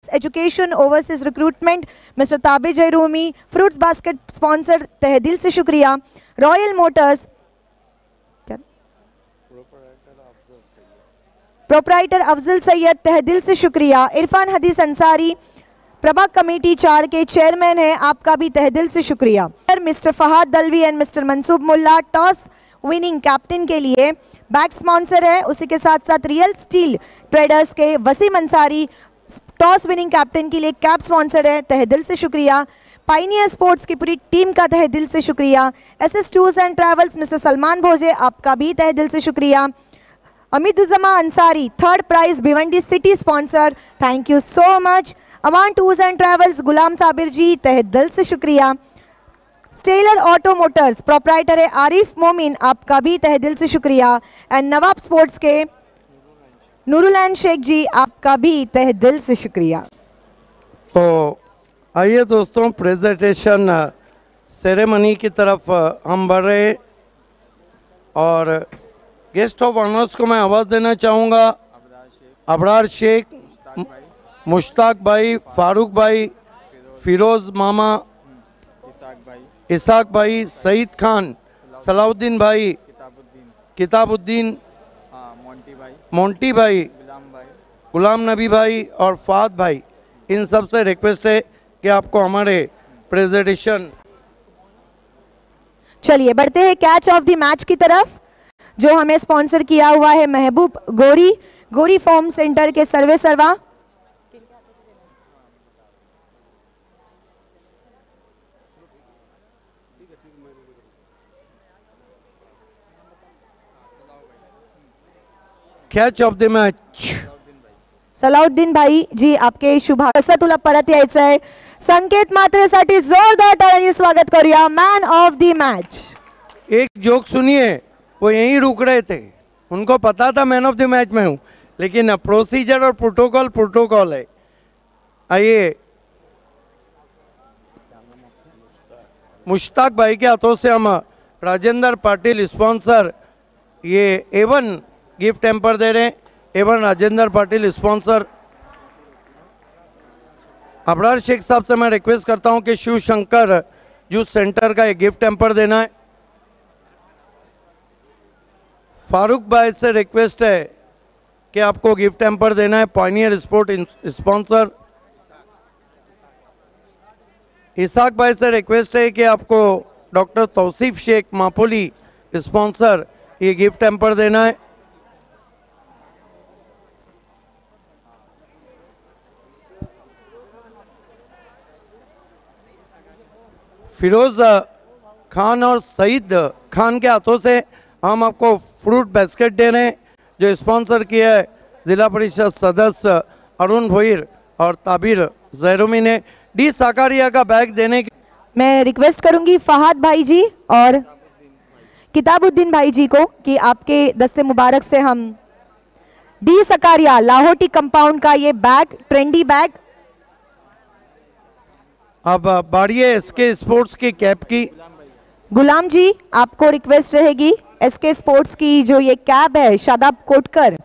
Education overseas recruitment mister Tabir Jayrumi, fruits basket sponsor तहे दिल से शुक्रिया, Royal Motors proprietor Afzal Syed तहे दिल से शुक्रिया, इरफान हदीस अंसारी प्रभाग कमेटी 4 के चेयरमैन हैं, आपका भी तहे दिल से शुक्रिया। Mister Fahad Dalvi and mister Mansoob Mulla toss winning captain के लिए बैक स्पॉन्सर है, उसी के साथ साथ रियल स्टील ट्रेडर्स के Wasim Ansari toss winning captain के लिए कैप स्पॉन्सर है, तहे दिल से शुक्रिया। पाइनियर स्पोर्ट्स की पूरी टीम का तहे दिल से शुक्रिया। SS tours and travels mister Salman Bhoje, आपका भी तहे दिल से शुक्रिया। Amiduzzama Ansari third prize Bhiwandi city sponsor, thank you so much. Awan tours and travels Ghulam Sabir ji, तहे दिल से शुक्रिया। स्टेलर ऑटो मोटर्स प्रोपराइटर है आरिफ मोमिन, आपका भी तहे दिल से शुक्रिया। एंड नवाब स्पोर्ट्स के नूरुलैन शेख जी, आपका भी तहे दिल से शुक्रिया। तो आइए दोस्तों, प्रेजेंटेशन सेरेमनी की तरफ हम बढ़ रहे हैं और गेस्ट ऑफ ऑनर्स को मैं आवाज़ देना चाहूँगा। अबरार शेख, मुश्ताक भाई, फारूक भाई, फिरोज़ मामा, इसाक भाई, सईद खान, सलाउद्दीन भाई, किताबुद्दीन, मोंटी भाई, गुलाम नबी भाई और फाद भाई, इन सब से रिक्वेस्ट है कि आपको हमारे प्रेजेंटेशन। चलिए बढ़ते हैं कैच ऑफ द मैच की तरफ, जो हमें स्पॉन्सर किया हुआ है महबूब गोरी फॉर्म सेंटर के सर्वे सर्वा। Catch of the match Salauddin भाई जी, आपके शुभागत तुला परत यायचं आहे। संकेत मात्रेसाठी जोरदार टाळ्यांनी स्वागत करूया मैन ऑफ द मैच। एक जोक सुनिए, वो यहीं रुक रहे थे, उनको पता था मैन ऑफ द मैच में हूँ, लेकिन प्रोसीजर और प्रोटोकॉल है। आइए, मुश्ताक भाई के हाथों से हम राजेंद्र पाटिल स्पॉन्सर ये A1 गिफ्ट टेम्पर दे रहे हैं। A1 Rajendra Patil sponsor. अबरार शेख साहब से मैं रिक्वेस्ट करता हूं कि शिव शंकर जूस सेंटर का एक गिफ्ट टेम्पर देना है। फारूक भाई से रिक्वेस्ट है कि आपको गिफ्ट टेम्पर देना है, पायनियर स्पोर्ट स्पॉन्सर। इसाक भाई से रिक्वेस्ट है कि आपको डॉक्टर तौसीफ शेख मापोली स्पॉन्सर ये गिफ्ट टेम्पर देना है। फिरोज खान और सईद खान के हाथों से हम आपको फ्रूट बास्केट दे रहे हैं, जो स्पॉन्सर किया है जिला परिषद सदस्य अरुण भोईर और ताबिर जयरूमी ने। डी साकारिया का बैग देने की मैं रिक्वेस्ट करूंगी फहाद भाई जी और किताबुद्दीन भाई जी को कि आपके दस्ते मुबारक से हम डी सकारिया लाहौटी कंपाउंड का ये बैग, ट्रेंडी बैग। अब बारी है एसके स्पोर्ट्स की कैप की। गुलाम जी, आपको रिक्वेस्ट रहेगी एसके स्पोर्ट्स की जो ये कैप है, शादाब कोटकर,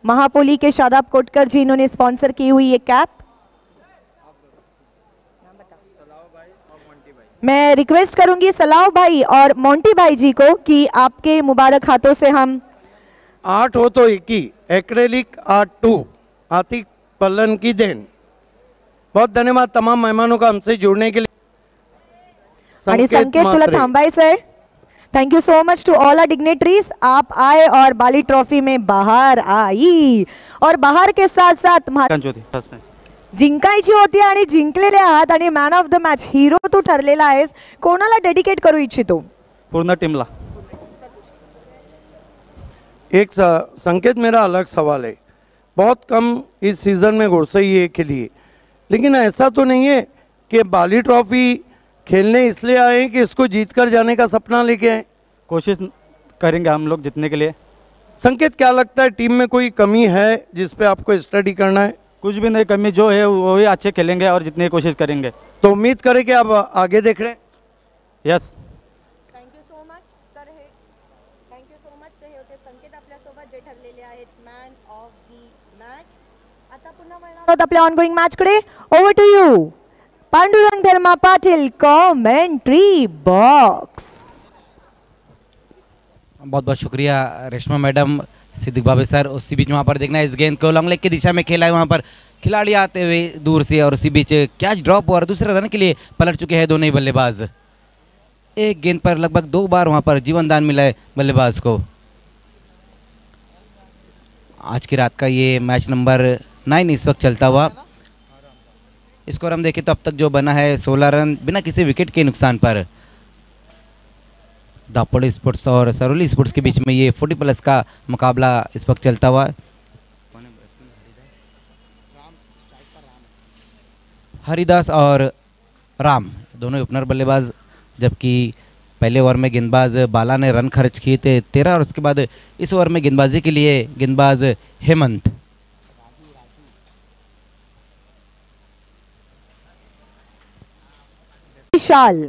महापोली के शादाब कोटकर जी इन्होंने स्पॉन्सर की हुई ये कैप। मैं रिक्वेस्ट करूंगी सलाह भाई और मोंटी भाई जी को कि आपके मुबारक हाथों से हम 8 हो तो 1 एक्रेलिक आर्ट 2 आतिक पल्लन की देन। बहुत धन्यवाद तमाम मेहमानों का हमसे जुड़ने के लिए। संकेत तुला थांबायचंय। Thank you so much to all our dignitaries. आप आए और बाली ट्रॉफी में बाहर आई और बाहर के साथ साथ जिंकायची होती आणि जिंकलेले आहात आणि मॅन ऑफ द मॅच हिरो तू ठरलेला आहेस, कोणाला डेडिकेट करू इच्छितो? पूर्ण टीमला। एक संकेत, मेरा अलग सवाल है। बहुत कम इस सीजन में घुड़सई है खेली, लेकिन ऐसा तो नहीं है कि बाली ट्रॉफी खेलने इसलिए आए हैं कि इसको जीत कर जाने का सपना लेके आए? कोशिश करेंगे हम लोग जीतने के लिए। संकेत, क्या लगता है टीम में कोई कमी है जिस पे आपको स्टडी करना है? कुछ भी नहीं कमी, जो है वो ही अच्छे खेलेंगे और जितने की कोशिश करेंगे। तो उम्मीद करें कि आप आगे देख रहे हैं। Yes, thank you so much sir. हे थँक यू सो मच। हे होते संकेत आपल्यासोबत जे ठरलेले आहेत मॅन ऑफ द मॅच। आता पुन्हा आपल्या ऑनगोइंग मॅच कडे. Over to you Pandurang Dharma Patil, commentary box. बहुत बहुत शुक्रिया रेशमा मैडम, सिद्दीक बाबे सर. उसी बीच वहाँ पर देखना है इस गेंद को लॉन्ग लेग की दिशा में खेला है, वहाँ पर खिलाड़ी आते हुए दूर से, और उसी बीच कैच ड्रॉप और दूसरे रन के लिए पलट चुके हैं दोनों ही बल्लेबाज. एक गेंद पर लगभग 2 बार वहाँ पर जीवन दान मिला है बल्लेबाज को. आज की रात का ये मैच नंबर 9 इस वक्त चलता हुआ. स्कोर हम देखें तो अब तक जो बना है 16 रन बिना किसी विकेट के नुकसान पर. दापोली स्पोर्ट्स और सरोली स्पोर्ट्स के बीच में ये 40+ का मुकाबला इस वक्त चलता हुआ. हरिदास और राम दोनों ओपनर बल्लेबाज, जबकि पहले ओवर में गेंदबाज बाला ने रन खर्च किए थे 13, और उसके बाद इस ओवर में गेंदबाजी के लिए गेंदबाज हेमंत. विशाल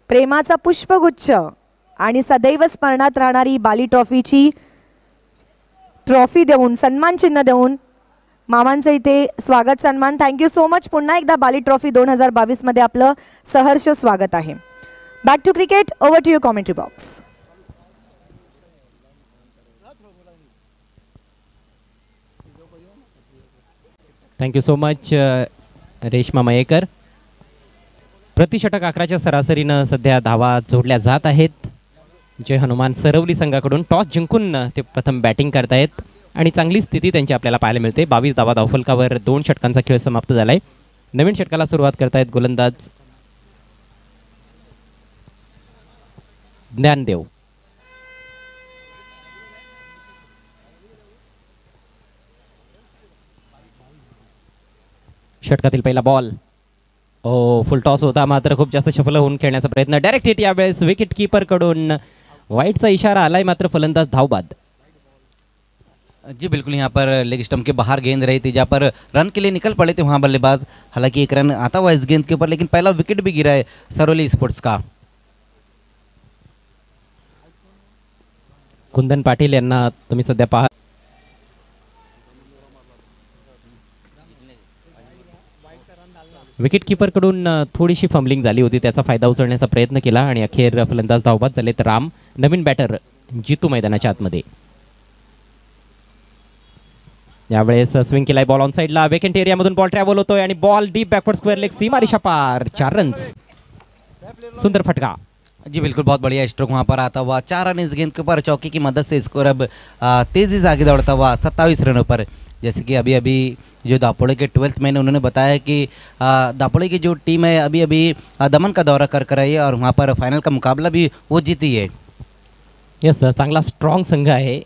प्रेमाचा पुष्पगुच्छ आणि सदैव स्मरणात राहणारी बाली ट्रॉफीची ट्रॉफी देऊन, सन्मान चिन्ह देऊन मामांचं इथे स्वागत सन्मान. Thank you so much. पुन्हा एकदा बाली ट्रॉफी 2022 मध्ये आपलं सहर्ष स्वागत आहे. Back to cricket. Over to your commentary box. Thank you so much Reshma Mayekar. प्रतिषटक 11च्या सरासरीनं सध्या धावा जोडल्या जात आहेत. जय हनुमान सरवली संघाकडून टॉस जिंकून ते प्रथम बॅटिंग करतायत आणि चांगली स्थिती त्यांची आपल्याला पाहायला मिळते. 22 धावा धावफलकावर 2 षटकांचा खेळ समाप्त झालाय. नवीन षटकाला सुरुवात करतायत गोलंदाज ज्ञानदेव. षटकातील पहिला बॉल. फुल टॉस होता, मात्र खूप जास्त सफल होऊन खेळण्याचा प्रयत्न. डायरेक्ट हिट यावेळेस विकेट कीपर कडून. वाईटचा इशारा आलाय, मात्र फलंदाज धावबाद. जी बिल्कुल, यहाँ पर लेग स्टंप के बाहर गेंद रही थी, जहाँ पर रन के लिए निकल पड़े थे वहाँ बल्लेबाज. हालांकि एक रन आता हुआ इस गेंद के ऊपर, लेकिन पहला विकेट भी गिरा है सरोली स्पोर्ट्स का. कुंदन पाटील यांना तुम्ही सध्या पहा. विकेट कीपर कडून थोडीशी फंबलिंग झाली होती, त्याचा फायदा उचलण्याचा प्रयत्न केला आणि अखेर फलंदाज धावबाद झाले. तर राम नवीन बॅटर जितू मैदानाच्या आतमध्ये. यावेळेस स्विंग केलाय, बॉल ऑन साइडला. वेकेंट एरियामधून बॉल ट्रॅव्हल होतोय आणि ball deep backward square leg, सीमा रेषा पार. 4 रन्स. सुंदर फटका. जी बिल्कुल, बहुत बढ़िया स्ट्रोक वहाँ पर आता हुआ. 4 रन इस गेंद के ऊपर. चौकी की मदद से स्कोर अब तेजी से आगे दौड़ता हुआ 27 रनों पर. जैसे कि अभी अभी जो दापोड़े के 12th मैन उन्होंने बताया कि दापोड़े की जो टीम है अभी अभी दमन का दौरा कर रही है और वहाँ पर फाइनल का मुकाबला भी वो जीती है. यस, चांगला स्ट्रॉंग संघ आहे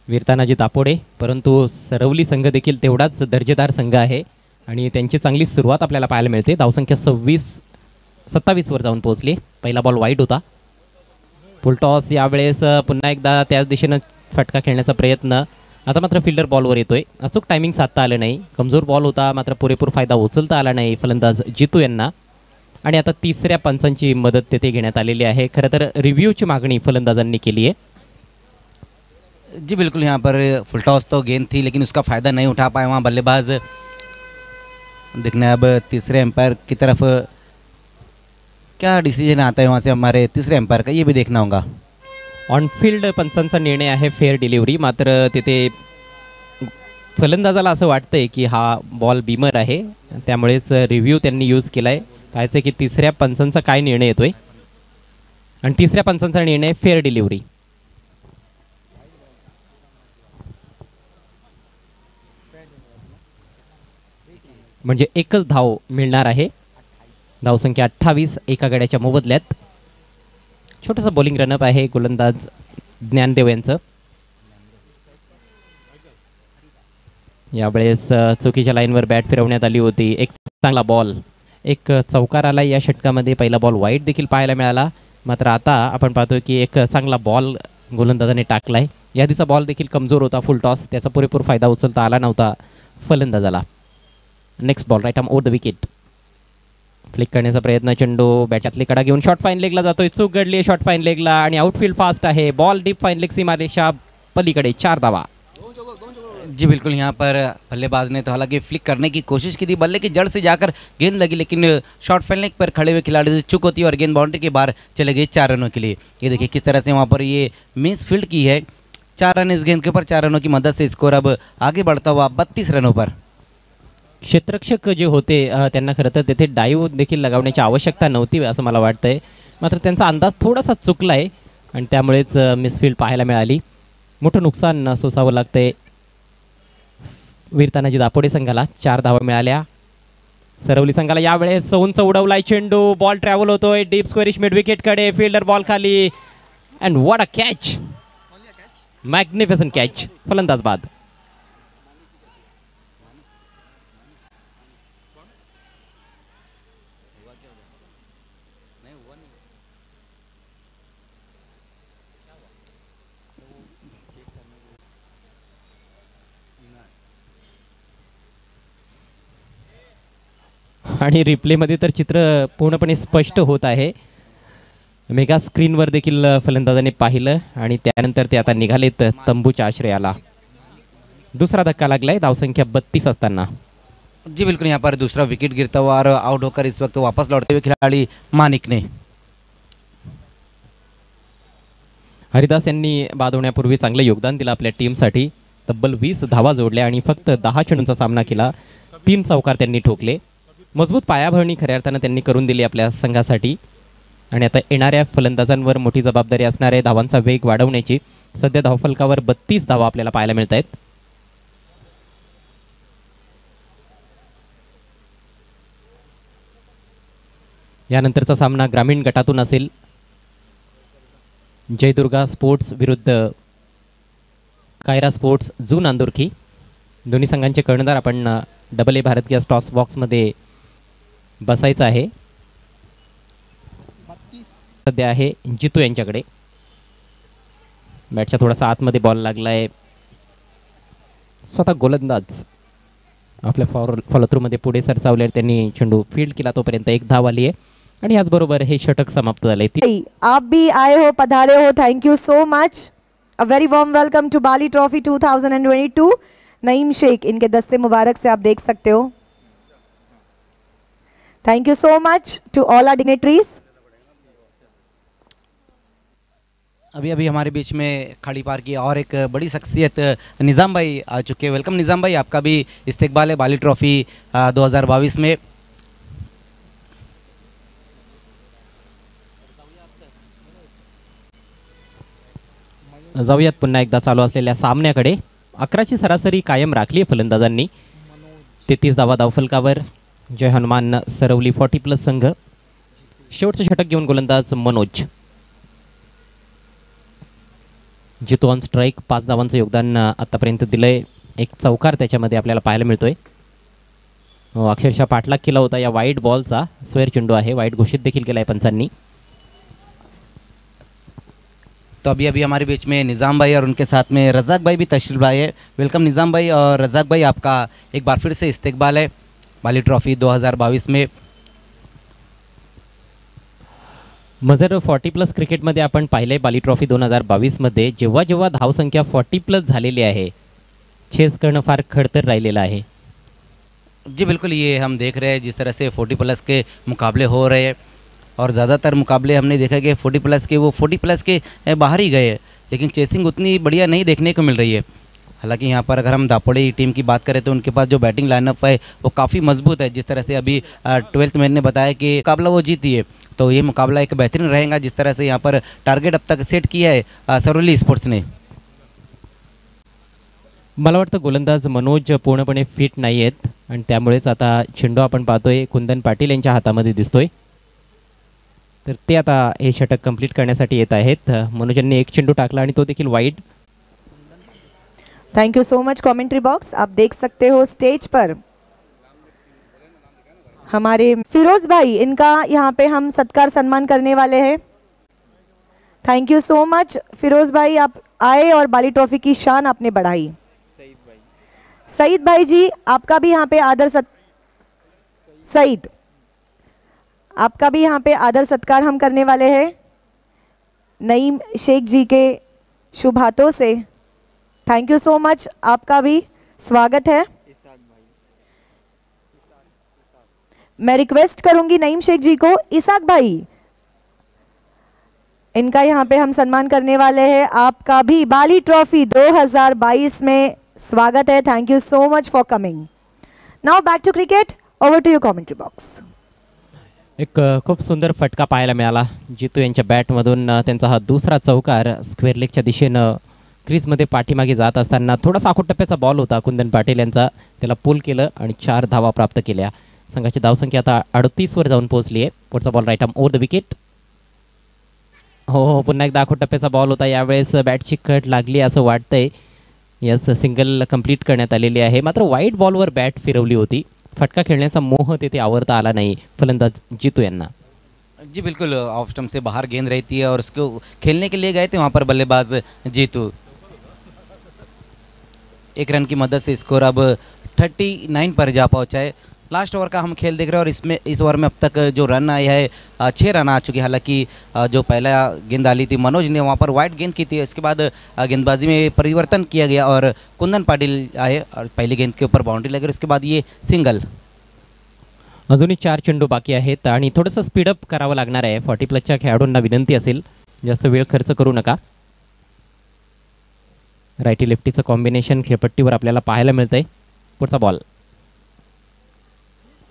वीरतानाजी दापोडे, परंतु सरवली संघ देखील तेवढाच दर्जेदार संघ आहे आणि त्यांची चांगली सुरुवात आपल्याला पाहायला मिळते. धावसंख्या 27 वर जाऊन पोहोचली. पहिला बॉल वाईट होता. Full toss. यावेळेस पुन्हा एकदा त्याच दिशेनं फटका खेळण्याचा प्रयत्न. आता मात्र फिल्डर बॉलवर येतोय. अचूक टायमिंग साधता आलं नाही. कमजोर बॉल होता, मात्र पुरेपूर फायदा उचलता आला नाही फलंदाज जितू यांना. आणि आता तिसऱ्या पंचांची मदत तेथे घेण्यात आलेली आहे. खरं तर रिव्ह्यूची मागणी फलंदाजांनी केली आहे. जी बिल्कुल, यहाँ पर फुल टॉस तो गेंद थी, लेकिन उसका फ़ायदा नहीं उठा पाए वहाँ बल्लेबाज. देखना है अब तीसरे एम्पायर की तरफ क्या डिसीजन आता है वहाँ से हमारे तीसरे एम्पायर का, ये भी देखना होगा. ऑन फील्ड पंचांचा निर्णय आहे फेअर डिलिव्हरी. मात्र तिथे फलंदाजाला असं वाटतंय की हा बॉल बीमर आहे, त्यामुळेच रिव्ह्यू त्यांनी यूज केलाय. पाहायचं की तिसऱ्या पंचांचा काय निर्णय येतोय. आणि तिसऱ्या पंचांचा निर्णय फेअर डिलिव्हरी. म्हणजे एकच धाव मिळणार आहे. धावसंख्या 28 एका गड्याच्या मोबदल्यात. छोटासा बॉलिंग रनअप आहे गोलंदाज ज्ञानदेव यांचं. यावेळेस चुकीच्या लाईनवर बॅट फिरवण्यात आली होती. एक चांगला बॉल, एक चौकार आला या षटकामध्ये. पहिला बॉल वाईट देखील पाहायला मिळाला. मात्र आता आपण पाहतो की एक चांगला बॉल गोलंदाजाने टाकलाय. यादीचा बॉल देखील कमजोर होता फुल टॉस, त्याचा पुरेपूर फायदा उचलता आला नव्हता फलंदाजाला. Next ball right arm over the wicket. Flick करण्याचा प्रयत्न. चेंडू बॅटच्यातली कडा घेऊन शॉर्ट फाईन लेगला जातोय. चूक घडली आहे शॉर्ट फाईन लेगला आणि आउटफील्ड फास्ट आहे. बॉल डीप फाईन लेग सीमारेषा पलीकडे. 4 धावा. जी बिल्कुल, यहाँ पर बल्लेबाज ने तो हालांकि फ्लिक करने की कोशिश की थी, बल्ले की जड़ से जाकर गेंद लगी, लेकिन शॉट फैलने पर खड़े हुए खिलाड़ी से चूक होती है और गेंद बाउंड्री के बाहर चले गई 4 रनों के लिए। ये देखिए किस तरह से वहाँ पर ये मिस फील्ड की है। 4 रन इस गेंद के ऊपर, 4 रनों की मदद से स्कोर अब आगे बढ़ता हुआ 32 रनों पर। क्षेत्ररक्षक जे होते त्यांना खरं तर तेथे डाईव्ह देखील लगावण्याची आवश्यकता नव्हती असं मला वाटतंय, मात्र त्यांचा अंदाज थोडासा चुकला आहे आणि त्यामुळेच मिसफील्ड पाहायला मिळाली. मोठं नुकसान सोसावं लागतंय वीर तानाजी दापोडे संघाला. 4 धावा मिळाल्या. सरवली संघाला यावेळेस उंच उडवलाय चेंडू, बॉल ट्रॅव्हल होतोय डीप स्क्वेअरिश मिड विकेटकडे, फिल्डर बॉल खाली and what a catch, magnificent catch, फलंदाज बाद. आणि रिप्लेमध्ये तर चित्र पूर्णपणे स्पष्ट होत आहे. मेगा स्क्रीनवर देखील फलंदाजाने पाहिलं आणि त्यानंतर ते आता निघालेत तंबूच्या आश्रयाला. दुसरा धक्का लागलाय धावसंख्या 32 असताना. जी बिल्कुल, यहाँ पर दूसरा विकेट गिरता हुआ और आउट होकर इस वक्त वापस लौटते हुए खिलाड़ी मानिक ने. हरिदास यांनी बाद होण्यापूर्वी चांगलं योगदान दिलं आपल्या टीमसाठी. तब्बल 20 धावा जोडल्या आणि फक्त 10 चेंडूंचा सामना केला. 3 चौकार त्यांनी ठोकले. मजबूत पायाभरणी खऱ्या अर्थानं त्यांनी करून दिली आपल्या संघासाठी आणि आता येणाऱ्या फलंदाजांवर मोठी जबाबदारी असणार आहे धावांचा वेग वाढवण्याची. सध्या धावफलकावर 32 धावा आपल्याला पाहायला मिळत आहेत. यानंतरचा सामना ग्रामीण गटातून असेल. जयदुर्गा स्पोर्ट्स विरुद्ध कायरा स्पोर्ट्स जू नांदुरकी. दोन्ही संघांचे कर्णधार आपण double A Bharat gas toss बॉक्समध्ये बसायचं आहे. सध्या आहे जितू यांच्याकडे. बॅटच्या थोडासा आतमध्ये बॉल लागलाय. स्वतः गोलंदाज आपल्या फॉलोथ्रूमध्ये पुढे सरसावले. त्यांनी चेंडू फील्ड केला, तोपर्यंत 1 धाव आली आहे आणि याचबरोबर हे षटक समाप्त झाले. आप भी आए हो, पधारे हो, thank you so much. A very warm welcome to Bali trophy 2022. Naeem Shaikh, इनके दस्ते मुबारक से आप देख सकते हो. Thank you so much to all our dignitaries. अभी अभी हमारे बीच में खाड़ी पार की और एक बड़ी शख्सियत निज़ाम भाई आ चुके हैं. वेलकम निज़ाम भाई, आपका भी इस्तेकबाल है बाली ट्रॉफी 2022 में. जाऊयात पुन्हा एकदा चालू असलेल्या सामन्याकडे. 11ची सरासरी कायम राखली फलंदाजांनी. 33 धावा धावफलकावर. जय हनुमान सरवली 40+ संघ. शेवटचं षटक घेऊन गोलंदाज मनोज. Jitu on strike. 5 धावांचं योगदान आतापर्यंत दिलंय. 1 चौकार त्याच्यामध्ये आपल्याला पाहायला मिळतोय. अक्षरशः पाठलाग केला होता या वाईट बॉलचा. स्क्वेअर चेंडू आहे, वाईट घोषित देखील केलाय पंचांनी. तो अभी अभी हमारे बीच में निज़ाम भाई और उनके साथ में रज़ाक भाई भी तशरीफ लाए हैं. वेलकम निज़ाम भाई और रज़ाक भाई, आपका एक बार फिर से इस्तेकबाल है बाली ट्रॉफी 2022 में. मजर 40+ क्रिकेटमध्ये आपण पाहिले बाली ट्रॉफी 2022 मध्ये जेव्हा जेव्हा धावसंख्या 40+ झालेली आहे, चेस करणं फार खडतर राहिलेलं आहे. जी बिल्कुल, ये हम देख रहे हैं जिस तरह से 40+ के मुकाबले हो रहे हैं और ज़्यादातर मुकाबले हमने देखा कि 40+ के वो 40+ के बाहर ही गए, लेकिन चेसिंग उतनी बढ़िया नहीं देखने को मिल रही है. हालांकि यहाँ पर अगर हम दापोड़े टीम की बात करें तो उनके पास जो बैटिंग लाइनअप है वो काफ़ी मजबूत है. जिस तरह से अभी 12th मैन ने बताया कि मुकाबला वो जीती है, तो ये मुकाबला एक बेहतरीन रहेगा. जिस तरह से यहाँ पर टारगेट अब तक सेट किया है सरवली स्पोर्ट्स ने. मला वाटतं गोलंदाज मनोज पूर्णपणे फिट नाही आहेत आणि त्यामुळेच आता चेंडू आपण पाहतोय कुंदन पाटील यांच्या हातामध्ये दिसतोय. तर ते आता हे षटक कंप्लीट करण्यासाठी येत आहेत. मनोजांनी 1 चेंडू टाकला आणि तो देखील wide. Thank you so much. Commentary box आप देख सकते हो स्टेज पर हमारे फिरोज भाई, इनका यहाँ पे हम सत्कार सम्मान करने वाले हैं. Thank you so much Firoz भाई, आप आए और बाली ट्रॉफी की शान आपने बढ़ाई. सईद भाई जी, आपका भी यहाँ पे सईद, आपका भी यहाँ पे आदर सत्कार हम करने वाले हैं नईम शेख जी के शुभ हाथों से. Thank you so much. आपका भी स्वागत है। मैं रिक्वेस्ट करूंगी नईम शेख जी को, इसाक भाई इनका यहाँ पे हम सम्मान करने वाले हैं। आपका भी बाली ट्रॉफी 2022 में स्वागत है। Thank you so much for coming. Now back to cricket, over to your commentary box. एक खूप सुंदर फटका पाहायला मिळाला जितू यांच्या बॅटमधून। त्यांचा हा दुसरा चौकार स्क्वेअर लेगच्या दिशेनं क्रीजमध्ये पाठीमागे जात असताना थोडासा आखोटप्प्याचा बॉल होता कुंदन पाटील यांचा, त्याला पुल केलं आणि 4 धावा प्राप्त केल्या। संघाची धावसंख्या आता 38 वर जाऊन पोहोचली आहे। पुढचा ball right arm over the wicket. हो, पुन्हा एकदा आखोटप्प्याचा बॉल होता, यावेळेस बॅटची कट लागली असं वाटतंय। यस, सिंगल कंप्लीट करण्यात आलेली आहे, मात्र वाईट बॉलवर बॅट फिरवली होती। फटका खेळण्याचा मोह तेथे आवरता आला नाही फलंदाज जीतू यांना। जी बिल्कुल, ऑफ स्टंप से बाहर गेंद रहती है और उसको खेलने के लिए गए थे वहाँ पर बल्लेबाज जीतू। 1 रन की मदद से स्कोर अब 39 पर जा पहुँचा है। लास्ट ओवर का हम खेल देख रहे हैं और इसमें इस ओवर में अब तक जो रन आए हैं 6 रन आ चुके हैं। हालांकि जो पहला गेंद डाली थी मनोज ने वहाँ पर वाइड गेंद की थी, इसके बाद गेंदबाजी में परिवर्तन किया गया और कुंदन पाटिल आए और पहली गेंद के ऊपर बाउंड्री लगी और उसके बाद ये सिंगल। अजूनही 4 चेंडू बाकी आहेत आणि थोडंसं स्पीडअप करावं लागणार आहे। 40+ खेळाडूंना विनंती असेल जास्त वेळ खर्च करू नका। राईटी लेफ्टीचं कॉम्बिनेशन खेळपट्टीवर आपल्याला पाहायला मिळतंय। पुढचा बॉल,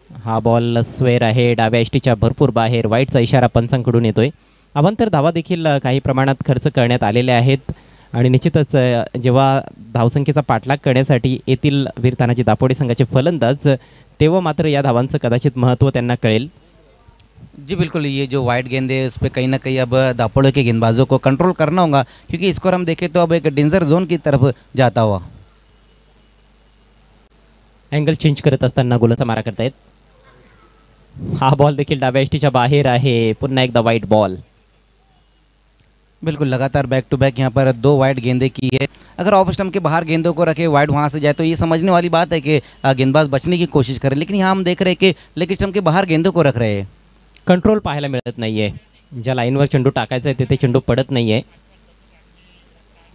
हा बॉल स्वेअर आहे, डाव्या एष्टीच्या भरपूर बाहेर। वाईटचा इशारा पंचांकडून येतोय। अवांतर धावा देखील काही प्रमाणात खर्च करण्यात आलेले आहेत आणि निश्चितच जेव्हा धावसंख्येचा पाठलाग करण्यासाठी येथील वीर तानाजी दापोडे संघाचे फलंदाज, तेव्हा मात्र या धावांचं कदाचित महत्त्व त्यांना कळेल। जी बिल्कुल, ये जो वाइड गेंद है उस पर कहीं ना कहीं अब दापोड़े के गेंदबाजों को कंट्रोल करना होगा, क्योंकि स्कोर हम देखें तो अब एक डेंजर जोन की तरफ जाता हुआ। अँगल चेंज करत असताना गोलाचा मारा करतायत। हा बॉल देखील डाव्या एष्टीच्या बाहेर आहे। पुन्हा एकदा वाईट बॉल। बिल्कुल, लगातार बैक टू बैक यहाँ पर 2 वाइड गेंदें की है। अगर ऑफ स्टंप के बाहर गेंदों को रखे वाइड वहाँ से जाए तो ये समझने वाली बात है कि गेंदबाज बचने की कोशिश करे, लेकिन यहाँ हम देख रहे हैं कि लेग स्टंप के बाहर गेंदों को रख रहे हैं। कंट्रोल पाहायला मिळत नाहीये। ज्या लाईनवर चेंडू टाकायचा आहे तिथे चेंडू पडत नाहीये।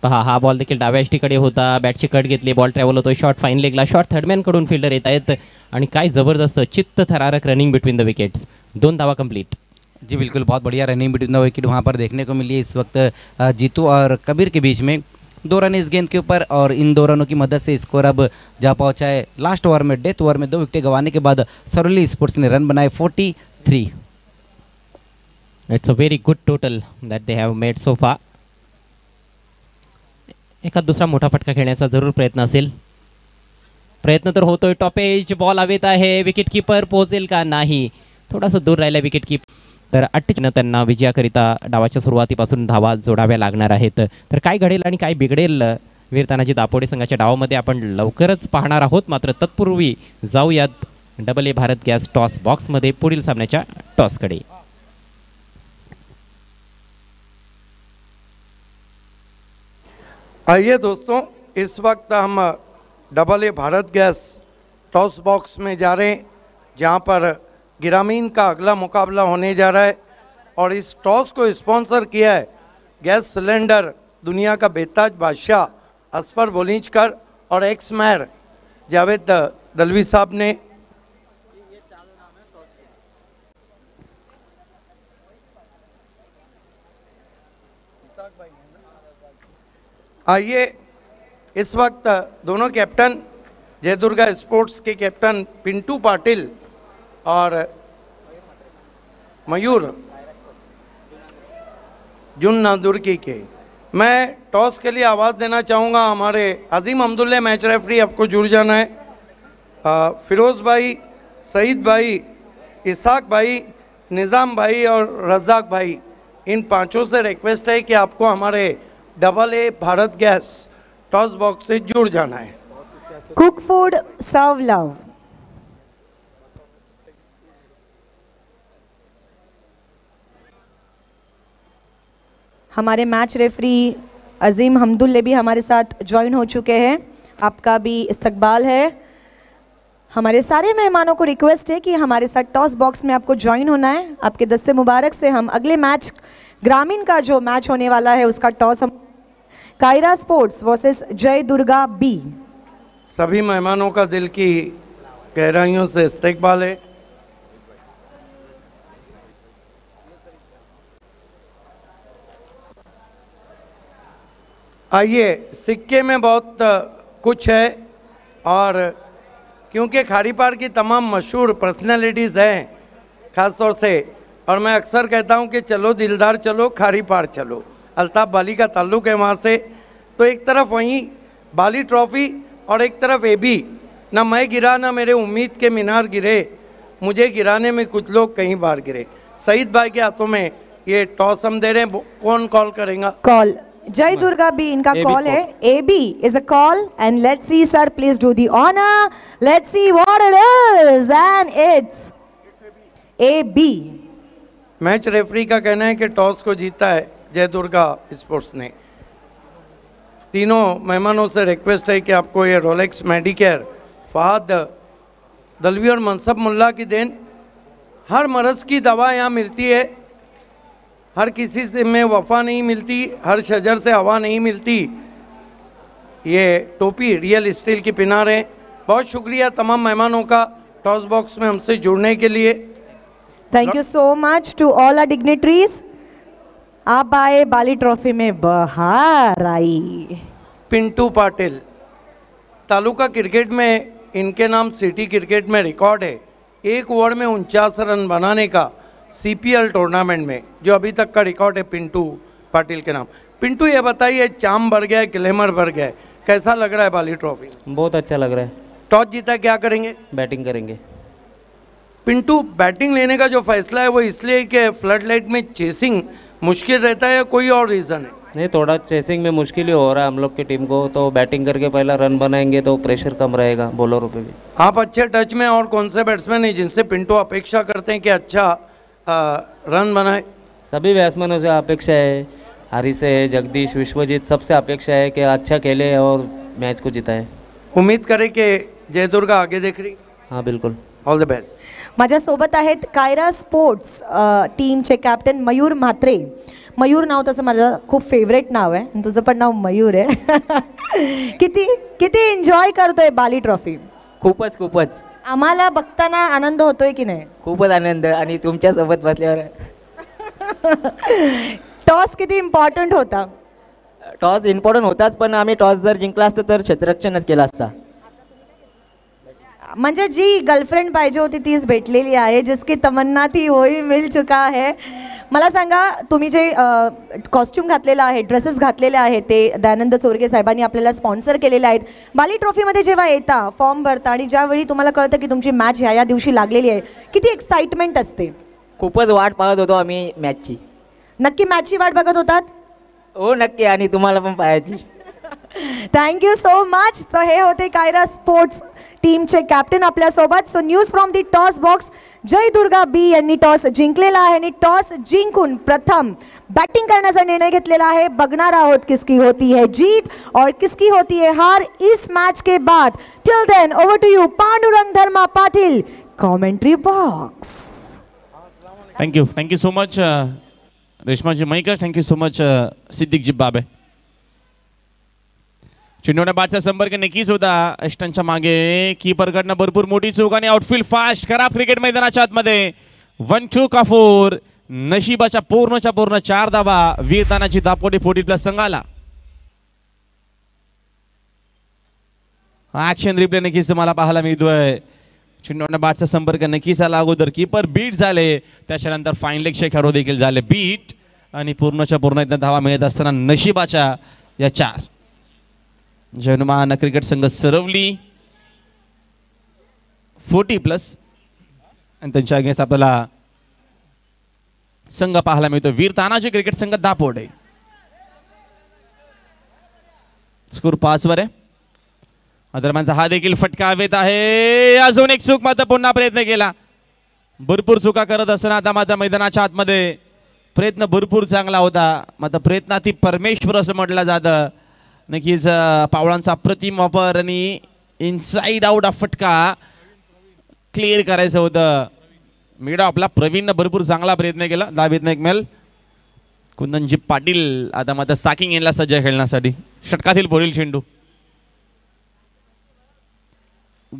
पहा, हा बॉल देखील डाव्या एष्टीकडे होता, बॅटची कट घेतली, बॉल ट्रॅव्हल होतोय, शॉट फाईन लेगला, शॉट थर्डमॅन कडून फिल्डर येत आहेत आणि काय जबरदस्त चित्त थरारक रनिंग बिटवीन द विकेट्स। 2 धावा कंप्लीट। जी बिल्कुल, बहुत बढ़िया रनिंग बिटवीन द विकेट वहाँ पर देखने को मिली है। इस वक्त जीतू और कबीर के बीच में 2 रन इस गेंद के ऊपर और इन 2 रनों की मदद से स्कोर अब जा पहुँचा है लास्ट ओवर में। डेथ ओवर में 2 विकेट गंवाने के बाद सरौली स्पोर्ट्स ने रन बनाए 43। It's a very good total that they have made so far. एखाद दुसरा मोठा फटका खेळण्याचा जरूर प्रयत्न असेल। प्रयत्न तर होतोय, टॉप एज बॉल हवेत आहे, विकेट कीपर पोहोचेल का नाही, थोडासा दूर राहिला विकेट कीपर। तर 38 त्यांना विजयाकरिता डावाच्या सुरुवातीपासून धावा जोडाव्या लागणार आहेत। तर काय घडेल आणि काय बिघडेल वीर तानाजी दापोडे संघाच्या डावामध्ये आपण लवकरच पाहणार आहोत। मात्र तत्पूर्वी जाऊयात AA भारत गॅस टॉस बॉक्समध्ये पुढील सामन्याच्या टॉसकडे। आइए दोस्तों, इस वक्त हम AA Bharat gas toss box में जा रहे हैं, जहां पर ग्रामीण का अगला मुकाबला होने जा रहा है और इस टॉस को स्पॉन्सर किया है गैस सिलेंडर दुनिया का बेताज बादशाह असफर बोलिंजकर और एक्स मेयर जावेद दलवी साहब ने। आइए, इस वक्त दोनों कैप्टन जयदुर्गा स्पोर्ट्स के कैप्टन पिंटू पाटिल और मयूर जुन्नादुर्की के, मैं टॉस के लिए आवाज़ देना चाहूँगा। हमारे अजीम अब्दुल्ला मैच रेफरी आपको जुड़ जाना है। फिरोज़ भाई, सईद भाई, इसाक भाई, निज़ाम भाई और रज़ाक भाई, इन 5 से रिक्वेस्ट है कि आपको हमारे AA Bharat gas toss box से जुड़ जाना है। कुक फूड सर्व लव। हमारे मैच रेफरी अजीम हमदुल्ले भी हमारे साथ ज्वाइन हो चुके हैं। आपका भी इस्तकबाल है। हमारे सारे मेहमानों को रिक्वेस्ट है कि हमारे साथ टॉस बॉक्स में आपको ज्वाइन होना है। आपके दस्ते मुबारक से हम अगले मैच ग्रामीण का जो मैच होने वाला है उसका टॉस हम कायरा स्पोर्ट्स वर्सेस जय दुर्गा बी। सभी मेहमानों का दिल की गहराइयों से इस्तकबाल है। आइए, सिक्के में बहुत कुछ है और क्योंकि खारीपार की तमाम मशहूर पर्सनैलिटीज़ हैं ख़ास तौर से, और मैं अक्सर कहता हूं कि चलो दिलदार चलो खारीपार चलो, अल्ताफ़ बाली का ताल्लुक़ है वहाँ से। तो एक तरफ वहीं बाली ट्रॉफ़ी और एक तरफ एबी, ना मैं गिरा ना मेरे उम्मीद के मीनार गिरे, मुझे गिराने में कुछ लोग कई बार गिरे। सईद भाई के हाथों में ये टॉस हम दे रहे हैं, कौन कॉल करेगा? कॉल जय दुर्गा बी इनका कॉल है। AB is a call and let's see sir, please do the honor. Let's see what it is and it's AB. Match referee का कहना है कि टॉस को जीता है जय दुर्गा स्पोर्ट्स ने। तीनों मेहमानों से रिक्वेस्ट है कि आपको ये रोलेक्स मेडिकेयर फहद दलवी और मनसब मुल्ला की देन, हर मरज़ की दवा यहाँ मिलती है, हर किसी से में वफा नहीं मिलती, हर शजर से हवा नहीं मिलती। ये टोपी रियल स्टील की पिनार है। बहुत शुक्रिया तमाम मेहमानों का टॉस बॉक्स में हमसे जुड़ने के लिए। Thank you so much to all our dignitaries. आप आए, बाली ट्रॉफी में बहार आई। पिंटू पाटिल, तालुका क्रिकेट में इनके नाम सिटी क्रिकेट में रिकॉर्ड है, एक ओवर में 49 रन बनाने का CPL टूर्नामेंट में, जो अभी तक का रिकॉर्ड है पिंटू पाटिल के नाम। पिंटू ये बताइए, चाम बढ़ गया है, ग्लैमर बढ़ गया है, कैसा लग रहा है बाली ट्रॉफी? बहुत अच्छा लग रहा है। टॉस जीता, क्या करेंगे? बैटिंग करेंगे। पिंटू, बैटिंग लेने का जो फैसला है वो इसलिए कि फ्लड लाइट में चेसिंग मुश्किल रहता है या कोई और रीज़न है? नहीं, थोड़ा चेसिंग में मुश्किल ही हो रहा है हम लोग की टीम को, तो बैटिंग करके पहला रन बनाएंगे तो प्रेशर कम रहेगा बॉलरों पे भी। आप अच्छे टच में और कौन से बैट्समैन हैं जिनसे पिंटू अपेक्षा करते हैं कि अच्छा रन बनाए? सभी बैट्समैनों से अपेक्षा है, हारिस है, जगदीश, विश्वजीत, सबसे अपेक्षा है कि अच्छा खेले और मैच को जिताए। उम्मीद करें कि जय दुर्गा आगे देख रही। हाँ बिल्कुल, ऑल द बेस्ट। माझ्यासोबत आहेत कायरा स्पोर्ट्स टीमचे कॅप्टन मयूर म्हात्रे। मयूर नाव तसं माझं खूप फेवरेट नाव आहे आणि तुझं पण नाव मयूर आहे। किती किती एन्जॉय करतोय बाली ट्रॉफी? खूपच खूपच आम्हाला बघताना आनंद होतोय की नाही? खूपच आनंद, आणि तुमच्या सोबत बसल्यावर टॉस किती इम्पॉर्टंट होता? टॉस इम्पॉर्टंट होताच, पण आम्ही टॉस जर जिंकला असतं तर क्षेत्ररक्षणच केलं असता। म्हणजे जी गर्लफ्रेंड पाहिजे होती तीच भेटलेली आहे, जिसकी तमन्ना थी वही मिल चुका है। मला सांगा, तुम्ही जे कॉस्ट्यूम घातलेलं आहे, ड्रेसेस घातलेले आहेत, ते दयानंद चोरगे साहेबांनी आपल्याला स्पॉन्सर केलेले आहेत। बाली ट्रॉफीमध्ये जेव्हा येता, फॉर्म भरता आणि ज्यावेळी तुम्हाला कळतं की तुमची मॅच ह्या दिवशी लागलेली आहे, किती एक्साइटमेंट असते? खूपच वाट पाहत होतो आम्ही मॅचची। नक्की मॅचची वाट बघत होतात? हो नक्की, आणि तुम्हाला पण पाहायची। Thank you so much. तर हे होते कायरा स्पोर्ट्स टीमचे कॅप्टन आपल्यासोबत। So news from the toss box, जय दुर्गा बी यांनी टॉस जिंकलेला आहे आणि टॉस जिंकून प्रथम बैटिंग करण्याचा निर्णय घेतलेला आहे। बघणार आहोत किसकी होती है जीत और किसकी होती है हार इस मैच के बाद। Till then over to you Pandurang Dharma Patil, commentary box. Thank you so much Reshma ji Mayekar, thank you so much Siddiq ji Babe. चिंडवण्या बादचा संपर्क नक्कीच होता अष्टांच्या मागे, कीपरकडनं भरपूर मोठी चूक आणि आउटफील्ड फास्ट खराब क्रिकेट मैदानाच्या आतमध्ये 1-2 का 4 नशिबाच्या पूर्ण 4 धावा वीरतानाची दापोडी 40+ संघाला। ऍक्शन रिप्ले नक्कीच तुम्हाला पाहायला मिळतोय। चिंडवण्या बादचा संपर्क नक्कीच आला, अगोदर कीपर बीट झाले, त्याच्यानंतर फाईन लेगचे खेळाडू देखील झाले बीट, आणि पूर्ण धावा मिळत असताना नशिबाच्या या 4 जयनुमान क्रिकेट संघ सरवली 40+, आणि त्यांच्या अगेन्स्ट आपल्याला संघ पाहायला मिळतो वीर तानाजी क्रिकेट संघ दापोडे। स्कोर 5 वर आहे। दरम्यानचा हा देखील फटका हवेत आहे, अजून एक चूक मात्र पुन्हा प्रयत्न केला, भरपूर चुका करत असताना आता मात्र मैदानाच्या आतमध्ये प्रयत्न भरपूर चांगला होता, मात्र प्रयत्नाती परमेश्वर असं म्हटलं जातं। नक्कीच पावलांचा अप्रतिम वापर आणि इनसाइड आउट फटका क्लिअर करायचं होतं। मिड आपला प्रवीणनं भरपूर चांगला प्रयत्न केला, दाबीतनं एक मेल। कुंदनजी पाटील आता मात्र साकिंग येणला सज्ज खेळण्यासाठी, षटकातील पुढील चेंडू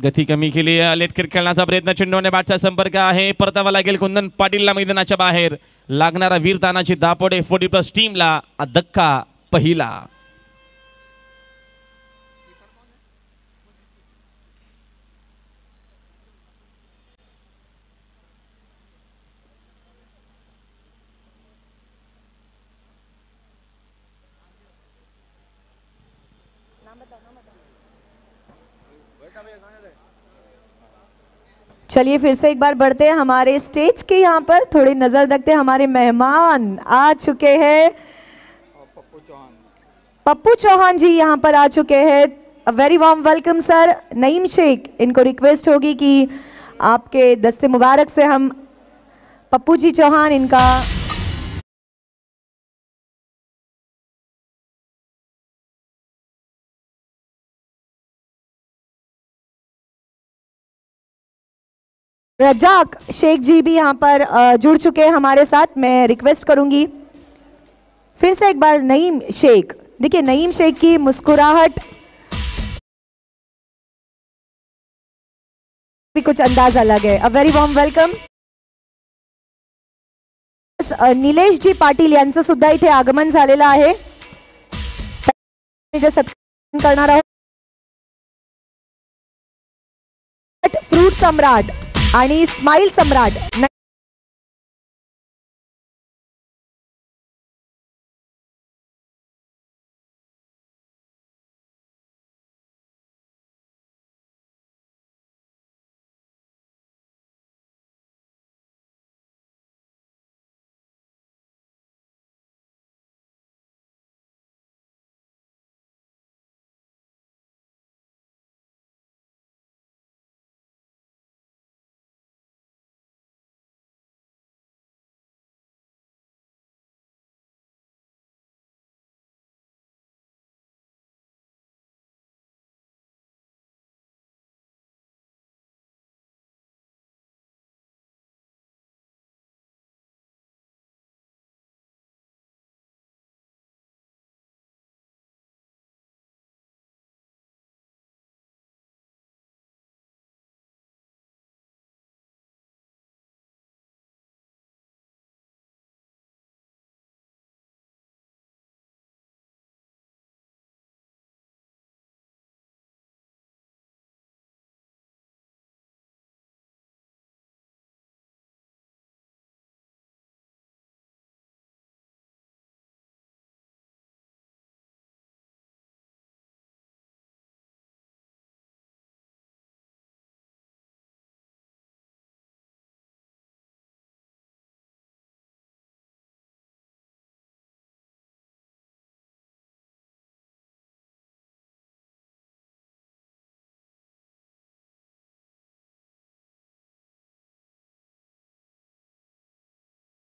गती कमी केली. लेट क्रिकेट खेळण्याचा प्रयत्न, चेंडूने बॅटचा संपर्क आहे, परतावा लागेल कुंदन पाटीलला मैदानाच्या बाहेर. लागणारा वीर तानाची दापोडे 40+ टीमला धक्का पहिला. चलिए फिर से एक बार बढ़ते हैं हमारे स्टेज के यहाँ पर, थोड़ी नजर रखते हैं. हमारे मेहमान आ चुके हैं, पप्पू चौहान जी यहाँ पर आ चुके हैं. A very warm welcome sir. Naeem Shaikh, इनको रिक्वेस्ट होगी कि आपके दस्ते मुबारक से हम पप्पू जी चौहान इनका रजाक शेख जी भी यहाँ पर जुड़ चुके हैं हमारे साथ. मैं रिक्वेस्ट करूंगी फिर से एक बार नईम शेख. देखिए नईम शेख की मुस्कुराहट भी कुछ अंदाज अलग है. A very warm welcome. Nilesh ji Patil यांचं सुद्धा इथे आगमन झालेलं आहे. सत्कार करणार आहोत. फ्रूट सम्राट आणि स्माइल सम्राट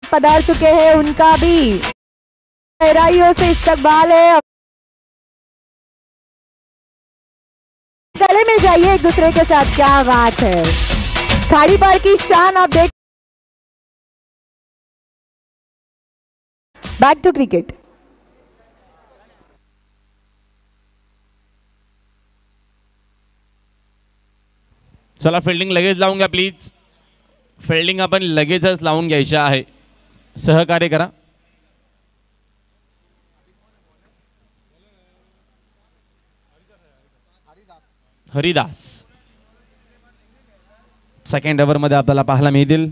पधार चुके हैं, उनका भी गहराइयों से इस्तकबाल है. गले में जाइए एक दूसरे के साथ. क्या बात है. खाड़ी पार की शान आप देख. Back to cricket. चला फिल्डिंग लगेच लावून घ्या प्लीज. फिल्डिंग आपण लगेचच लावून घ्यायची आहे. सहकार्य करा. हरिदास सेकंड ओव्हरमध्ये आपल्याला पाहायला मिळतील.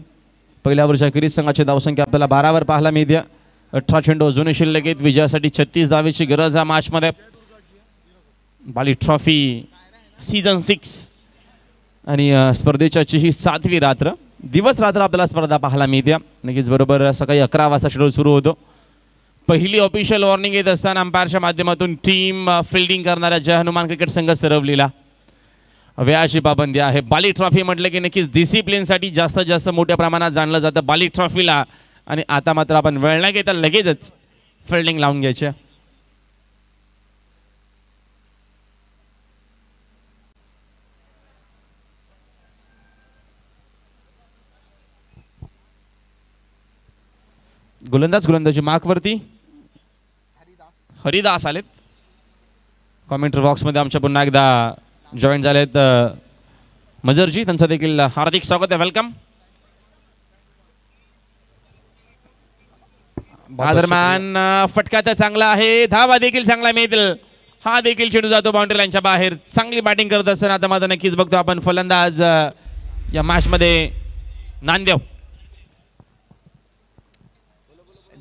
पहिल्या ओव्हरच्या किरीट संघाची धावसंख्या आपल्याला 12 वर पाहायला मिळते. 18 चेंडू अजून शिल्लक आहेत. विजयासाठी 36 धावेची गरज आहे मॅचमध्ये. बाली ट्रॉफी सीझन 6 आणि स्पर्धेची ही 7वी रात्र. दिवस रात्र आपल्याला स्पर्धा पाहायला मिळते. नक्कीच बरोबर सकाळी 11 वाजता शेड्यूल सुरू होतो. पहिली ऑफिशियल वॉर्निंग येत असताना अंपायरच्या माध्यमातून टीम फिल्डिंग करणाऱ्या जय हनुमान क्रिकेट संघ सरवलीला वेळाची पाबंदी आहे. बाली ट्रॉफी म्हटलं की नक्कीच डिसिप्लिनसाठी जास्तीत जास्त मोठ्या प्रमाणात जाणलं जातं बाली ट्रॉफीला. आणि आता मात्र आपण वेळ न घेता लगेचच फिल्डिंग लावून घ्यायची. गोलंदाजी मार्कवरती हरिदास आलेत. कॉमेंट्री बॉक्समध्ये आमच्या पुन्हा एकदा जॉईन झालेत मजरजी, त्यांचं देखील हार्दिक स्वागत आहे, वेलकम. दरम्यान फटका तर चांगला आहे, धावा देखील चांगला मिळतील. हा देखील चेंडू जातो बाउंड्री लाईनच्या बाहेर. चांगली बॅटिंग करत असताना आता मात्र नक्कीच बघतो आपण फलंदाज या मॅच मध्ये नांदेव.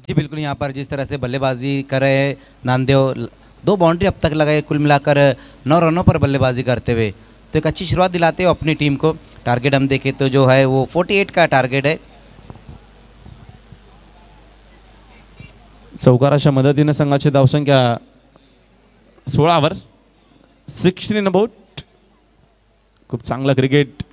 जी बिल्कुल, यहाँ पर जिस तरह से बल्लेबाजी कर रहे हैं नांदेव, 2 बाउंड्री अब तक लगाए, कुल मिलाकर 9 रनों पर बल्लेबाजी करते हुए, तो एक अच्छी शुरुआत दिलाते हो अपनी टीम को. टारगेट हम देखें तो जो है वो 48 का टारगेट है. चौकाराच्या मदतीने संघाची धावसंख्या 16 वर 16 अबाउट. खूप चांगलं क्रिकेट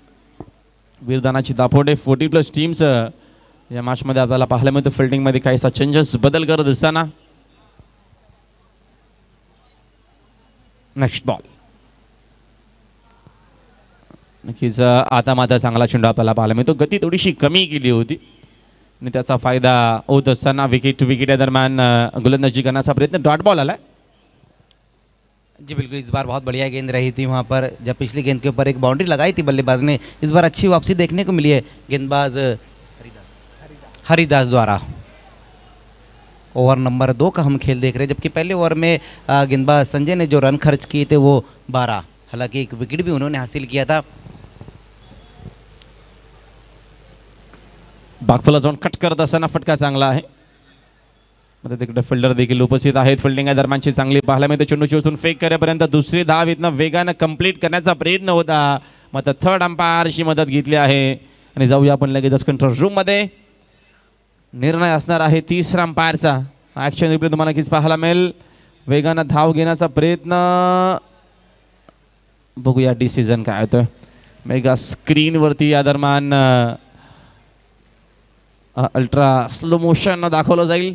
वीरदानाची दापोडे 40+ टीम्स या मॅच मध्ये आपल्याला पाहायला मिळतं. फिल्डिंग मध्ये काहीसा चेंजेस बदल करत असताना. नेक्स्ट बॉल नक्कीच आता मात्र चांगला चेंडू आपल्याला पाहायला मिळतो. गती थोडीशी कमी केली होती आणि त्याचा फायदा होत असताना विकेट टू विकेट दरम्यान गोलंदाजी करण्याचा प्रयत्न. डॉट बॉल आला. जी बिल्कुल, इस बार बहुत बढ़िया गेंद रही थी वहाँ पर. जब पिछली गेंद के ऊपर एक बाउंड्री लगाई थी बल्लेबाज ने, इस बार अच्छी वापसी देखने को मिली है गेंदबाज हरिदास द्वारा. ओवर नंबर 2 का हम खेल देख रहे हैं, जबकि पहले ओवर में गेंदबाज संजय ने जो रन खर्च किए थे वो 12. हालांकि एक विकेट भी उन्होंने हासिल किया था. बागफुला जाऊन कट करत असताना फटका चांगला आहे. तिकडे फिल्डर देखील उपस्थित आहेत. फिल्डिंग दरम्यानची चांगली पाहायला मिळते. चेंडू चोचून फेक करेपर्यंत दुसरी धाव इथनं वेगानं कंप्लीट करण्याचा प्रयत्न होता, मात्र थर्ड अंपायरची मदत घेतली आहे. आणि जाऊया आपण लगेचच कंट्रोल रूम मध्ये. निर्णय असणार आहे तिसरा अंपायरचा. ॲक्शन रिप्ले तुम्हाला नक्कीच पाहायला मिळेल. वेगानं धाव घेण्याचा प्रयत्न. बघूया डिसिजन काय होतोय. मेगा स्क्रीनवरती या दरम्यान अल्ट्रा स्लो मोशन दाखवलं जाईल.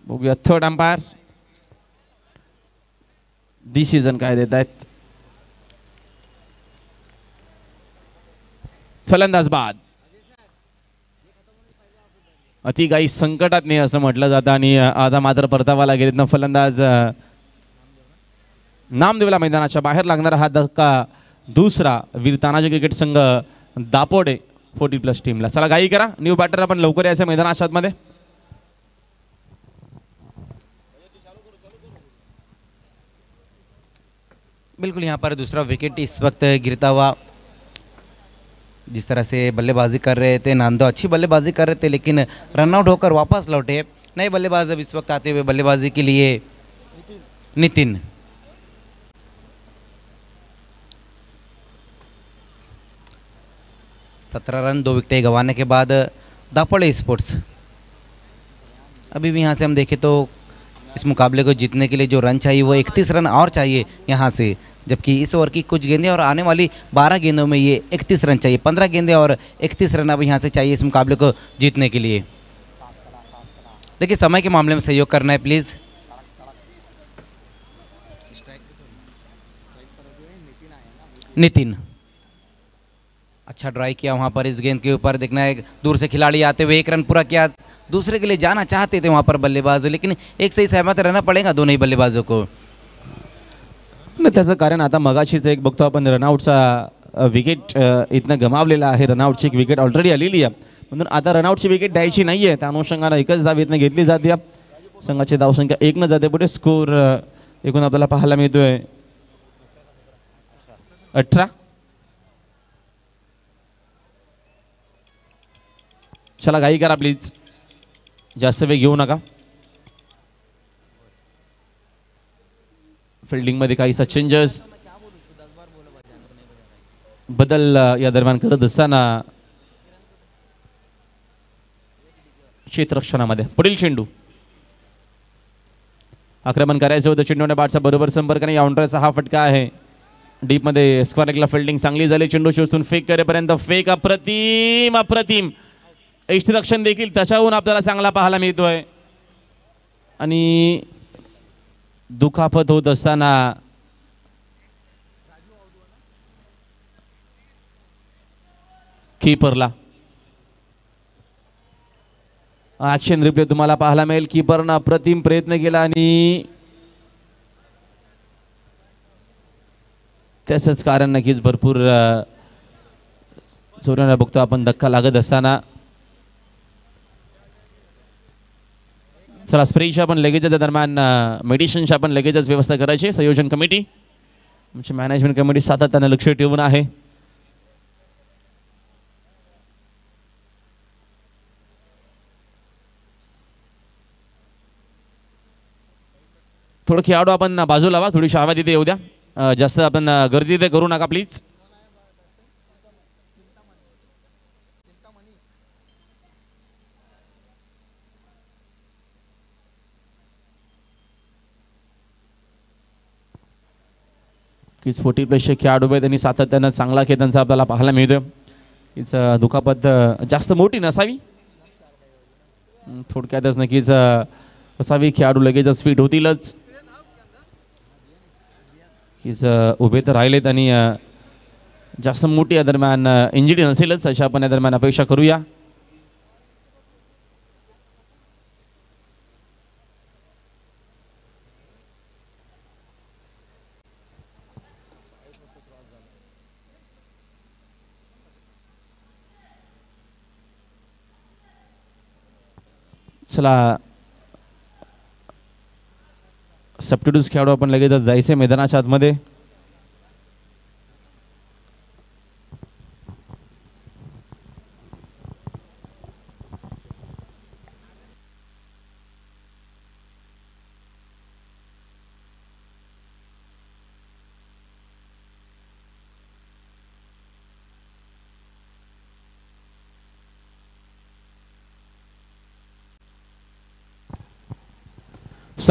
बघूया थर्ड अंपायर डिसिजन काय देत आहेत. फलंदाज बाद. अति काही संकटात नाही असं म्हटलं जातं आणि आता मात्र परतावाला गेलेत ना फलंदाज नामदेवला मैदानाच्या बाहेर लागणारा हा धक्का दुसरा वीरतानाजी क्रिकेट संघ दापोडे 40+ टीमला. चला घाई करा, न्यू बॅटर आपण लवकर यायचं मैदानाच्या आतमध्ये. बिल्कुल, यहाँ पर दूसरा विकेट इस वक्त गिरता हुआ. जिस तरह से बल्लेबाजी कर रहे थे नांदो, अच्छी बल्लेबाजी कर रहे थे, लेकिन रनआउट होकर वापस लौटे. नए बल्लेबाज अब इस वक्त आते हुए बल्लेबाजी के लिए नितिन. सत्रह रन 2 विकेटें गंवाने के बाद दापोडे स्पोर्ट्स अभी भी यहाँ से हम देखें तो इस मुकाबले को जीतने के लिए जो रन चाहिए वो 31 रन और चाहिए यहाँ से, जबकि इस ओवर की कुछ गेंदें और आने वाली 12 गेंदों में ये 31 रन चाहिए. 15 गेंदें और 31 रन अब यहाँ से चाहिए इस मुकाबले को जीतने के लिए. देखिए समय के मामले में सहयोग करना है प्लीज़. नितिन अच्छा ट्राई किया वहाँ पर इस गेंद के ऊपर. देखना है दूर से खिलाड़ी आते हुए 1 रन पूरा किया. दूसरे के लिए जाना चाहते थे वहाँ पर बल्लेबाज, लेकिन एक से ही सहमत रहना पड़ेगा दोनों ही बल्लेबाजों को. त्याचं कारण आता मगाशीच एक बघतो आपण रनआउटचा विकेट इथनं गमावलेला आहे. रनआउटची एक विकेट ऑलरेडी आलेली आहे, म्हणून आता रनआउटची विकेट द्यायची नाही आहे. त्या अनुषंगाने एकच धाव इथनं घेतली जाते. संघाची धावसंख्या 1 न जाते पुढे. स्कोर एकूण आपल्याला पाहायला मिळतोय 18. चला घाई करा प्लीज, जास्त वेळ घेऊ नका. फिल्डिंग मध्ये काहीसा चेंजेस बदल या दरम्यान करत असताना क्षेत्ररक्षणामध्ये पुढील चेंडू आक्रमण करायचं होतं. चेंडूने बॅटचा बरोबर संपर्क नाही. काउंटरचा हा फटका आहे. डीप मध्ये स्क्वेअर लेगला फिल्डिंग चांगली झाली. चेंडू शोधून फेक करेपर्यंत फेक अप्रतिम अप्रतिम. क्षेत्ररक्षण देखील त्याच्याहून आपल्याला चांगला पाहायला मिळतोय. आणि दुखापत होत असताना कीपरला ॲक्शन रिप्ले तुम्हाला पाहायला मिळेल. कीपरनं अप्रतिम प्रयत्न केला आणि त्याचंच कारण नक्कीच भरपूर जोराने बघतो आपण धक्का लागत असताना. चला स्प्रेची आपण लगेच त्या दरम्यान मेडिसिनची आपण लगेचच व्यवस्था करायची. संयोजन कमिटी आमची मॅनेजमेंट कमिटी सातत्यानं लक्ष ठेवून आहे. थोडं खेळाडू आपण बाजूला व्हा, थोडीशी आवाज इथे येऊ द्या. जास्त आपण गर्दी इथे करू नका प्लीज. की 40+ खेळाडू आहेत त्यांनी सातत्यानं चांगला खेळ त्यांचा आपल्याला पाहायला मिळतोय. हीच दुखापत जास्त मोठी नसावी, थोडक्यातच नक्कीच असावी. खेळाडू लगेचच फिट होतीलच. हीच उभे तर राहिलेत आणि जास्त मोठी या दरम्यान इंजुरी नसेलच अशा आपण या दरम्यान अपेक्षा करूया. चला सबस्टिट्यूट खेळाडू आपण लगेचच जायचे मैदानाच्या आतमध्ये.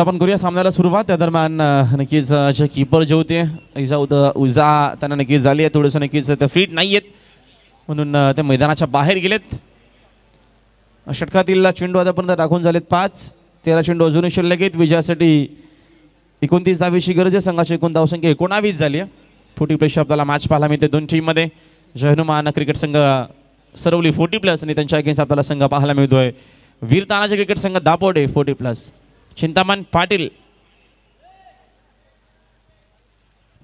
आपण करूया सामन्याला सुरुवात. त्या दरम्यान नक्कीच जे कीपर जे होते उजा त्यांना नक्कीच झाली आहे, थोडंसं नक्कीच ते फिट नाही आहेत म्हणून ते मैदानाच्या बाहेर गेलेत. षटकातील चेंडू आतापर्यंत राखून झालेत 5. 13 चेंडू अजूनही शिल्लक आहेत. विजयासाठी 29 धावेची गरज आहे. संघाची एकूण धावसंख्या 19 झाली आहे. 40+ आपल्याला मॅच पाहायला मिळते दोन टीममध्ये. जय हनुमान क्रिकेट संघ सरवली 40+ आणि त्यांच्या अगेन्स्ट आपल्याला संघ पाहायला मिळतोय वीर तानाजी क्रिकेट संघ दापोडे 40+. चिंतामण पाटील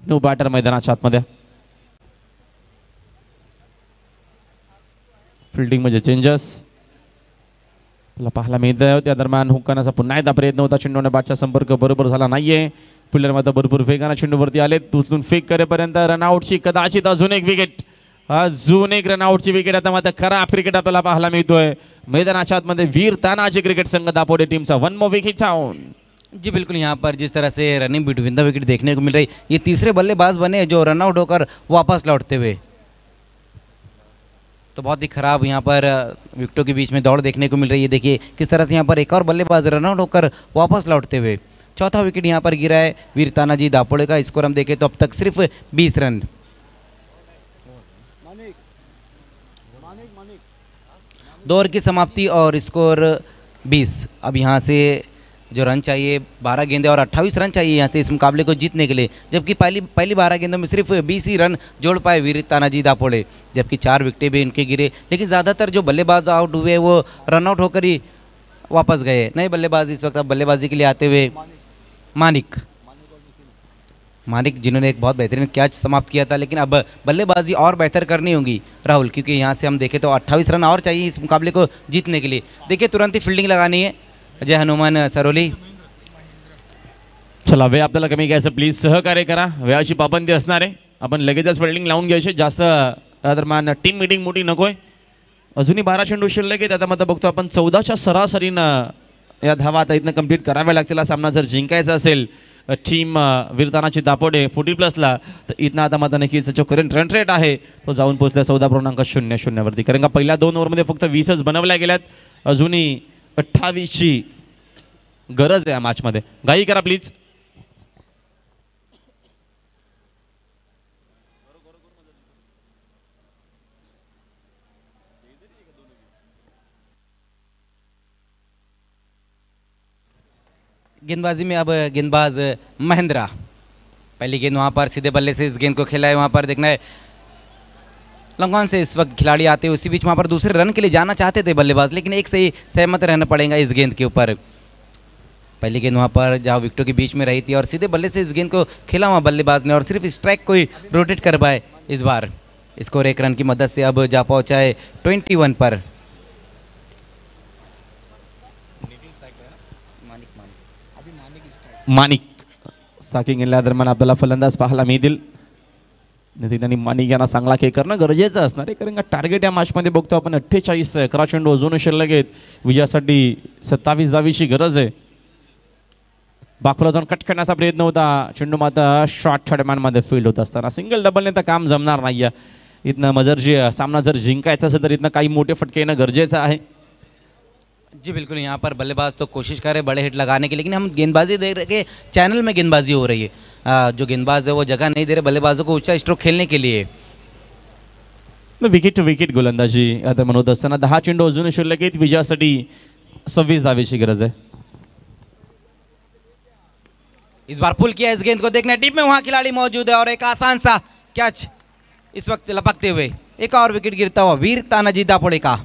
न्यू बॅटर मैदानाच्या आतमध्ये. फिल्डिंग म्हणजे चेंजेस पाहायला मिळतं. त्या दरम्यान हुक्कानाचा पुन्हा एकदा प्रयत्न होता. चेंडूने बॅटचा संपर्क बरोबर झाला नाहीये. फिल्डर मात्र भरपूर वेगाने चेंडूवरती आले. उचलून फेक करेपर्यंत रनआउटची कदाचित अजून एक विकेट. अजून एक रनआउटची विकेट. आता मात्र खरा क्रिकेट आपल्याला पाहायला मिळतोय मैदानाच्या आतमध्ये वीर तानाजी क्रिकेट संघ दापोडे टीम चा 1 मोर विकेट डाउन. जी बिल्कुल, यहाँ पर जिस तरह से रनिंग बिटवीन द विकेट देखने को मिल रही, ये तीसरे बल्लेबाज बने जो रनआउट होकर वापस लौटते हुए, तो बहुत ही खराब यहाँ पर विकेटों के बीच में दौड़ देखने को मिल रही है. देखिए किस तरह से यहाँ पर एक और बल्लेबाज रनआउट होकर वापस लौटते हुए. चौथा विकेट यहाँ पर गिरा है वीर तानाजी दापोड़े का. स्कोर हम देखें तो अब तक सिर्फ 20 रन. दो ओवर की समाप्ति और स्कोर 20. अब यहाँ से जो रन चाहिए 12 गेंदे और 28 रन चाहिए यहाँ से इस मुकाबले को जीतने के लिए, जबकि पहली 12 गेंदों में सिर्फ 20 ही रन जोड़ पाए वीर तानाजी दापोड़े, जबकि 4 विकेटें भी इनके गिरे. लेकिन ज़्यादातर जो बल्लेबाज आउट हुए वो रन आउट होकर ही वापस गए. नए बल्लेबाज इस वक्त बल्लेबाजी के लिए आते हुए मानिक जिन्होंने एक बहुत बेहतरीन कैच समाप्त किया था, लेकिन अब बल्लेबाजी और बेहतर करनी होगी राहुल, क्योंकि यहाँ से हम देखें तो 28 रन और चाहिए इस मुकाबले को जीतने के लिए. देखिए तुरंत ही फील्डिंग लगानी है जय हनुमान सरोली. चला वेळ आपल्याला कमी घ्यायचं, प्लीज सहकार्य करा. वेळाची पाबंदी असणार आहे. आपण लगेचच फील्डिंग लावून घ्यायची. जास्त दरम्यान टीम मीटिंग मोठी नकोय. अजूनही 12 चेंडू शिल्लक आहेत. आता मात्र बघतो आपण 14च्या सरासरीनं या धावा आता इथनं कंप्लीट कराव्या लागतील. सामना जर जिंकायचा असेल टीम वीर तानाजी दापोडे 40+ला, तर इथनं आता मात्र नक्कीच जो करंट रन रेट आहे तो जाऊन पोहोचला 14.00 वरती. कारण का पहिल्या 2 ओव्हरमध्ये फक्त 20च बनवल्या गेल्यात. अजूनही 28ची गरज आहे या मॅचमध्ये. घाई करा प्लीज. गेंदबाजी में अब गेंदबाज महेंद्रा, पहली गेंद वहाँ पर सीधे बल्ले से इस गेंद को खेला है. वहाँ पर देखना है लंगोन से इस वक्त खिलाड़ी आते हैं. उसी बीच वहाँ पर दूसरे रन के लिए जाना चाहते थे बल्लेबाज, लेकिन एक से ही सहमत रहना पड़ेगा इस गेंद के ऊपर. पहली गेंद वहाँ पर जहाँ विकेटों के बीच में रही थी और सीधे बल्ले से इस गेंद को खेला वहाँ बल्लेबाज ने और सिर्फ स्ट्राइक को ही रोटेट कर पाए। इस बार स्कोर 1 रन की मदद से अब जा पहुँचा है 21 पर। माणिक साकिंग गेल्या दरम्यान आपल्याला फलंदाज पाहायला मिळतील. नितीन आणि माणिक यांना चांगला खेळ करणं गरजेचं असणार आहे, कारण का टार्गेट या मॅचमध्ये बघतो आपण 48 11 चेंडू अजून शिल्लक आहेत. विजयासाठी 27 धावीची गरज आहे. बाकूला जाऊन कट करण्याचा प्रयत्न होता, चेंडू मात्र शॉर्ट थर्डमॅनमध्ये फील्ड होत असताना सिंगल डबलने तर काम जमणार नाही आहे. इथनं सामना जर जिंकायचा असेल तर इथनं काही मोठे फटके येणं गरजेचं आहे. जी बिल्कुल, यहाँ पर बल्लेबाज तो कोशिश करे बड़े हिट लगाने की, लेकिन हम गेंदबाजी देख रहे कि चैनल में गेंदबाजी हो रही है। जो गेंदबाज है वो जगह नहीं दे रहे बल्लेबाजों को ऊंचा स्ट्रोक खेलने के लिए। विकेट टू विकेट गोलंदाजी आता म्हणत असताना 10 चेंडू अजून शिल्लक आहेत. विजयासाठी 26 धावेची गरज है। इस बार पुल किया इस गेंद को, देखना टीम में वहां खिलाड़ी मौजूद है और एक आसान सा कैच इस वक्त लपकते हुए एक और विकेट गिरता हुआ वीर तानाजी दापोडे का।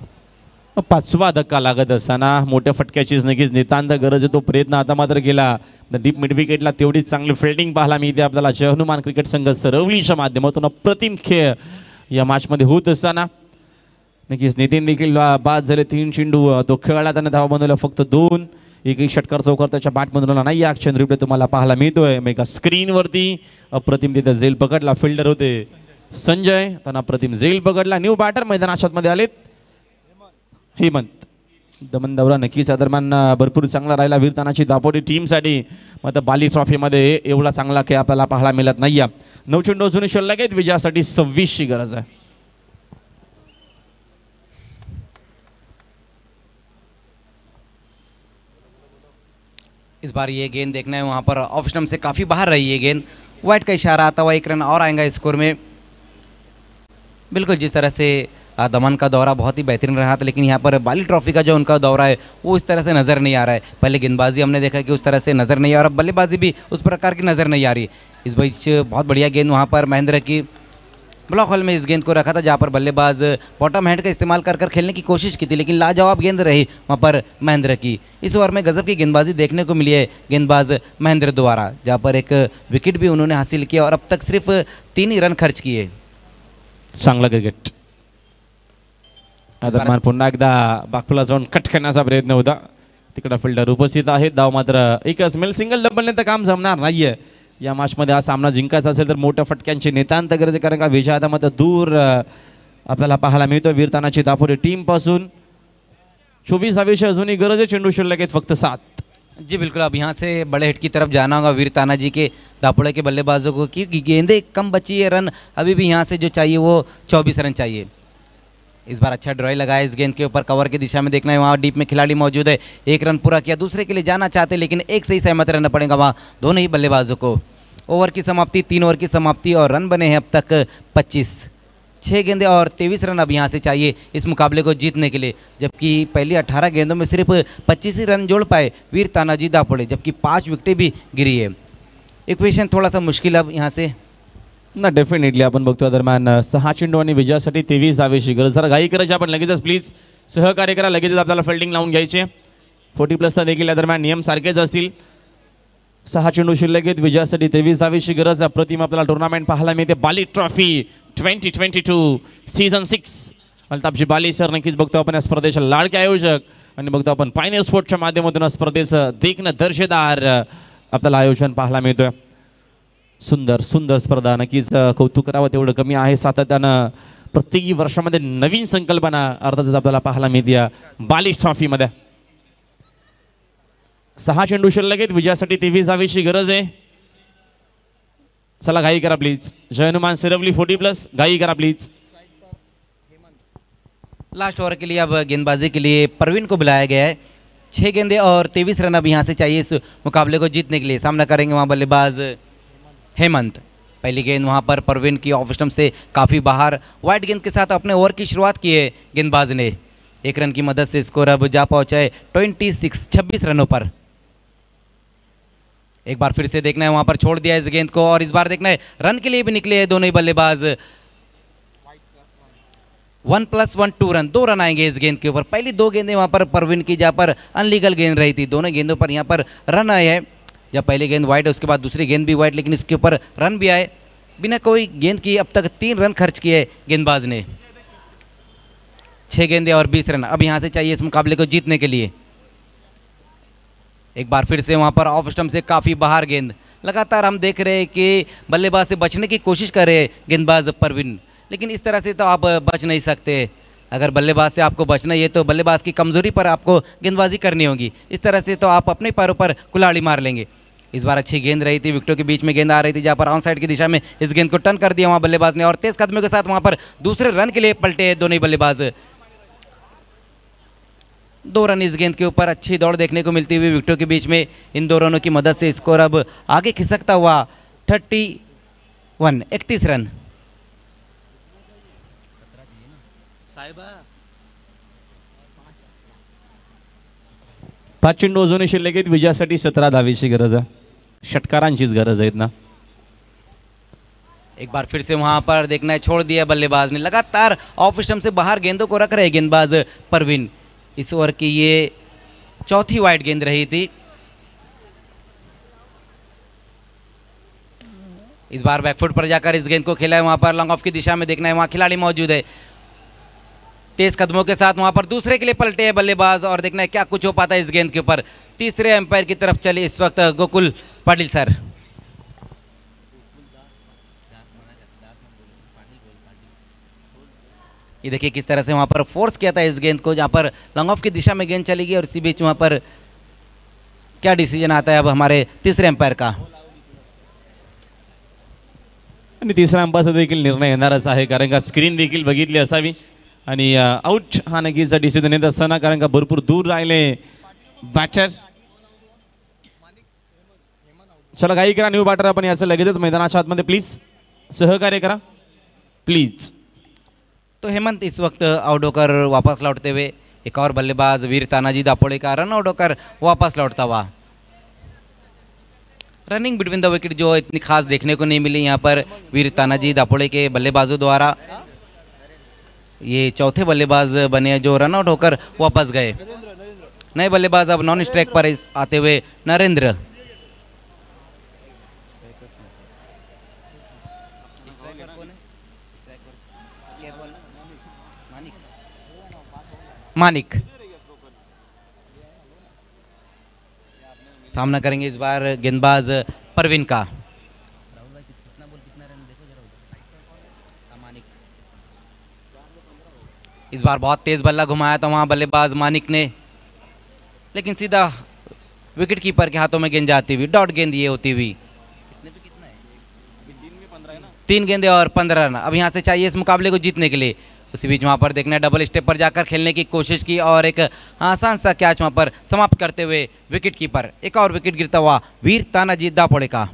5वा धक्का लागत असताना मोठ्या फटक्याचीच नक्कीच नितांत गरज आहे. तो प्रयत्न आता मात्र केला. डीप मिड विकेटला तेवढीच चांगली फिल्डिंग पाहायला मिळते आपल्याला. जय हनुमान क्रिकेट संघ सरवलीच्या माध्यमातून अप्रतिम खेळ या मॅचमध्ये होत असताना नक्कीच नितीन देखील बाद झाले. 3 चेंडू तो खेळला, त्याने धावा बनवल्या फक्त 2. एक षटकार चौकार त्याच्या बॅटमधून नाही. ॲक्शन रिप्ले तुम्हाला पाहायला मिळतोय एका स्क्रीनवरती. अप्रतिम तिथे झेल पकडला, फिल्डर होते संजय, त्यांना अप्रतिम झेल पकडला. न्यू बॅटर मैदानात मध्ये आलेत हेमंत. दमन दौरा नक्कीच दरम्यान भरपूर चांगला राहिला वीर तानाजी दापोडे टीमसाठी. मात्र बाली ट्रॉफीमध्ये एवढा चांगला खेळ आपल्याला पाहायला मिळत नाही. 9 चेंडू अजून शिल्लक आहेत. विजयासाठी 26 ची गरज आहे. इस बार ये गेंद देखना है, वहाँ पर ऑफ स्टंप से काफ़ी बाहर रही ये गेंद. वाइट का इशारा आता हुआ 1 रन और आएगा स्कोर में. बिल्कुल जिस तरह से दमन का दौरा बहुत ही बेहतरीन रहा था, लेकिन यहाँ पर बाली ट्रॉफी का जो उनका दौरा है वो इस तरह से नज़र नहीं आ रहा है. पहले गेंदबाजी हमने देखा कि उस तरह से नज़र नहीं आ रहा, अब बल्लेबाजी भी उस प्रकार की नज़र नहीं आ रही. इस बीच बहुत बढ़िया गेंद वहाँ पर महेंद्र की ब्लॉक होल में इस गेंद को रखा था, जहाँ पर बल्लेबाज बॉटम हैंड का इस्तेमाल कर खेलने की कोशिश की थी, लेकिन लाजवाब गेंद रही वहाँ पर महेंद्र की. इस ओवर में गजब की गेंदबाजी देखने को मिली है गेंदबाज महेंद्र द्वारा, जहाँ पर एक विकेट भी उन्होंने हासिल किया और अब तक सिर्फ 3 ही रन खर्च किए. चांगला क्रिकेट. दरम्यान पुन्हा एकदा बाकूला जाऊन कट करण्याचा प्रयत्न होता. तिकडे फिल्डर उपस्थित आहेत. धाव मात्र एकच मिळेल. सिंगल डबलने तर काम जमणार नाहीये या मॅचमध्ये. हा सामना जिंकायचा असेल तर मोठ्या फटक्यांची नितांत गरज आहे, कारण का विजय आता मात्र दूर आपल्याला पाहायला मिळतो वीर तानाजी दापोडे टीम पासून. 24 धावेची अजूनही गरज आहे. चेंडू शिल्लक आहेत फक्त 7. जी बिल्कुल, अब यहाँ से बड़े हिट की तरफ जाना होगा वीर तानाजी के दापोड़े के बल्लेबाजों को, क्योंकि गेंदें कम बची है. रन अभी भी यहाँ से जो चाहिए वो 24 रन चाहिए. इस बार अच्छा ड्राई लगाया इस गेंद के ऊपर, कवर की दिशा में देखना है. वहाँ डीप में खिलाड़ी मौजूद है. 1 रन पूरा किया, दूसरे के लिए जाना चाहते लेकिन एक से ही सहमत रहना पड़ेगा वहाँ दोनों ही बल्लेबाजों को. ओवर की समाप्ति, 3 ओवर की समाप्ति और रन बने हैं अब तक 25. 6 गेंदें और 23 रन अब यहाँ से चाहिए इस मुकाबले को जीतने के लिए, जबकि पहली 18 गेंदों में सिर्फ 25 ही रन जोड़ पाए वीर तानाजी दापोडे, जबकि 5 विकेटें भी गिरी है. इक्वेशन थोड़ा सा मुश्किल अब यहाँ से ना. डेफिनेटली आपण बघतो दरम्यान 6 चेंडू आणि विजयासाठी 23 धावेची गरज. जरा घाई करायची आपण लगेचच, प्लीज सहकार्य करा. लगेचच आपल्याला फिल्डिंग लावून घ्यायचे. 40+ देखील या दरम्यान नियम सारखेच असतील. 6 चेंडू शिल्लक आहेत. विजयासाठी 23 धावेची गरज. अप्रतिम आपल्याला टुर्नामेंट पाहायला मिळते. बाली ट्रॉफी 2022 सीझन 6. अल्ताफजी बाली सर नक्कीच बघतो आपण या स्पर्धेचे लाडके आयोजक, आणि बघतो आपण पायनियर स्पोर्ट्सच्या माध्यमातून स्पर्धेचं देखणं दर्जेदार आपल्याला आयोजन पाहायला मिळतोय. सुंदर सुंदर स्पर्धा. नक्कीच कौतुक करावं तेवढं कमी आहे. सातत्यानं प्रत्येक वर्षामध्ये नवीन संकल्पना अर्थातच आपल्याला पाहायला मिळते बाली ट्रॉफीमध्ये. 6 चेंडू शिल्लक आहेत. विजयासाठी 23 धावेची गरज आहे. चला घाई करा प्लीज. जय हनुमान सिरवली 40+, घाई करा प्लीज. लास्ट ओवर के लिए अब गेंदबाजी के लिए परवीन को बुलाया गया है. 6 गेंदें और 23 रन अब यहाँ से चाहिए इस मुकाबले को जीतने के लिए. सामना करेंगे वहाँ बल्लेबाज हेमंत. पहली गेंद वहाँ पर परवीन की ऑफ स्टंप से काफ़ी बाहर. वाइड गेंद के साथ अपने ओवर की शुरुआत की है गेंदबाज ने. 1 रन की मदद से स्कोर अब जा पहुँचा है 26 रनों पर. एक बार फिर से देखना है, वहाँ पर छोड़ दिया इस गेंद को, और इस बार देखना है रन के लिए भी निकले हैं दोनों ही बल्लेबाज. 1+1 2 रन, 2 रन आएंगे इस गेंद के ऊपर। पहली 2 गेंदें वहाँ पर परवीन की जहाँ पर अनलीगल गेंद रही थी, दोनों गेंदों पर यहाँ पर रन आए हैं। जब पहली गेंद वाइड है उसके बाद दूसरी गेंद भी वाइड, लेकिन इसके ऊपर रन भी आए। बिना कोई गेंद की अब तक 3 रन खर्च किए गेंदबाज ने। 6 गेंदें और 20 रन अब यहाँ से चाहिए इस मुकाबले को जीतने के लिए। एक बार फिर से वहाँ पर ऑफ स्टंप से काफ़ी बाहर गेंद। लगातार हम देख रहे हैं कि बल्लेबाज से बचने की कोशिश कर रहे हैं गेंदबाज परवीन, लेकिन इस तरह से तो आप बच नहीं सकते। अगर बल्लेबाज से आपको बचना है तो बल्लेबाज की कमज़ोरी पर आपको गेंदबाजी करनी होगी। इस तरह से तो आप अपने पैरों पर कुल्हाड़ी मार लेंगे। इस बार अच्छी गेंद रही थी, विकेटों के बीच में गेंद आ रही थी, जहाँ पर ऑन साइड की दिशा में इस गेंद को टर्न कर दिया वहाँ बल्लेबाज ने, और तेज कदमों के साथ वहाँ पर दूसरे रन के लिए पलटे दोनों ही बल्लेबाज। 2 रन इस गेंद के ऊपर। अच्छी दौड़ देखने को मिलती हुई विकेटों के बीच में। इन 2 रनों की मदद से स्कोर अब आगे खिसकता हुआ 31 रन। पाच चेंडू अजूनही शिल्लक आहेत. विजयासाठी 17 धावेची गरज आहे. षटकारांचीच गरज आहेत ना. एक बार फिर से वहां पर देखना है, छोड़ दिया बल्लेबाज ने। लगातार ऑफ स्टंप से बाहर गेंदों को रख रहे गेंदबाज परवीन। इस ओवर की ये चौथी वाइड गेंद रही थी। इस बार बैकफुट पर जाकर इस गेंद को खेला है। वहां पर लॉन्ग ऑफ की दिशा में देखना है, वहां खिलाड़ी मौजूद है। तेज कदमों के साथ वहां पर दूसरे के लिए पलटे है बल्लेबाज, और देखना है क्या कुछ हो पाता है इस गेंद के ऊपर। तीसरे एम्पायर की तरफ चले इस वक्त गोकुल पाटिल सर। ये देखिए किस तरह से वहां पर फोर्स किया था इस गेंद को, जहां पर लॉन्ग ऑफ की दिशा में गेंद चली गई, और इसी बीच वहां पर क्या डिसीजन आता है अब हमारे तीसरे एम्पायर का। आणि तिसऱ्या अंपाचा देखील निर्णय येणारच आहे, कारण का स्क्रीन देखील बघितली असावी. आणि आउट हा नक्कीचा डिसिजन येत असताना, कारण का भरपूर दूर राहिले बॅटर. चला काही करा न्यू बॅटर, आपण याचं लगेचच मैदानाच्या आतमध्ये प्लीज सहकार्य करा प्लीज. तो हेमंत इस वक्त आउट होकर वापस लौटते हुए, एक और बल्लेबाज वीर तानाजी दापोड़े का रन आउट होकर वापस लौटता हुआ। रनिंग बिटवीन द विकेट जो इतनी खास देखने को नहीं मिली यहाँ पर वीर तानाजी दापोड़े के बल्लेबाजों द्वारा। ये चौथे बल्लेबाज बने जो रन आउट होकर वापस गए। नए बल्लेबाज अब नॉन स्ट्राइक पर आते हुए नरेंद्र। मानिक सामना करेंगे इस बार गेंदबाज परवीन का। इस बार बहुत तेज बल्ला घुमाया था वहां बल्लेबाज मानिक ने, लेकिन सीधा विकेट कीपर के हाथों में गेंद जाती हुई, डॉट गेंद ये होती हुई। 3 गेंदें और 15 रन अब यहां से चाहिए इस मुकाबले को जीतने के लिए। उसी बीच वहां पर देखना डबल स्टेप पर जाकर खेलने की कोशिश की और एक आसान सा कैच वहां पर समाप्त करते हुए विकेट कीपर। एक और विकेट गिरता हुआ वीर तानाजी दापोड़े का।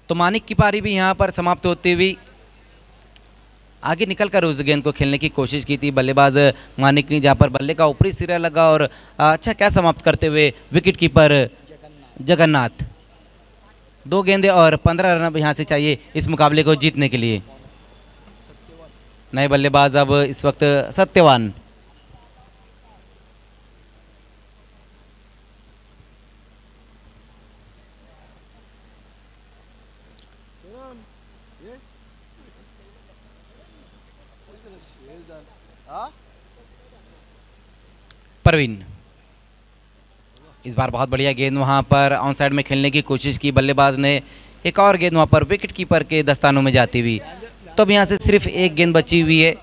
तो मानिक की पारी भी यहां पर समाप्त होती हुई आगे निकलकर उस गेंद को खेलने की कोशिश की थी बल्लेबाज मानिक ने, जहां पर बल्ले का ऊपरी सिरा लगा और अच्छा क्या समाप्त करते हुए विकेट कीपर जगन्नाथ। 2 गेंदें और 15 रन अब यहां से चाहिए इस मुकाबले को जीतने के लिए। नए बल्लेबाज अब इस वक्त सत्यवान। परवीन इस बार बहुत बढ़िया गेंद वहां पर ऑन साइड में खेलने की कोशिश की बल्लेबाज ने। एक और गेंद वहां पर विकेट कीपर के दस्तानों में जाती हुई। तो अब यहां से सिर्फ एक गेंद बची हुई है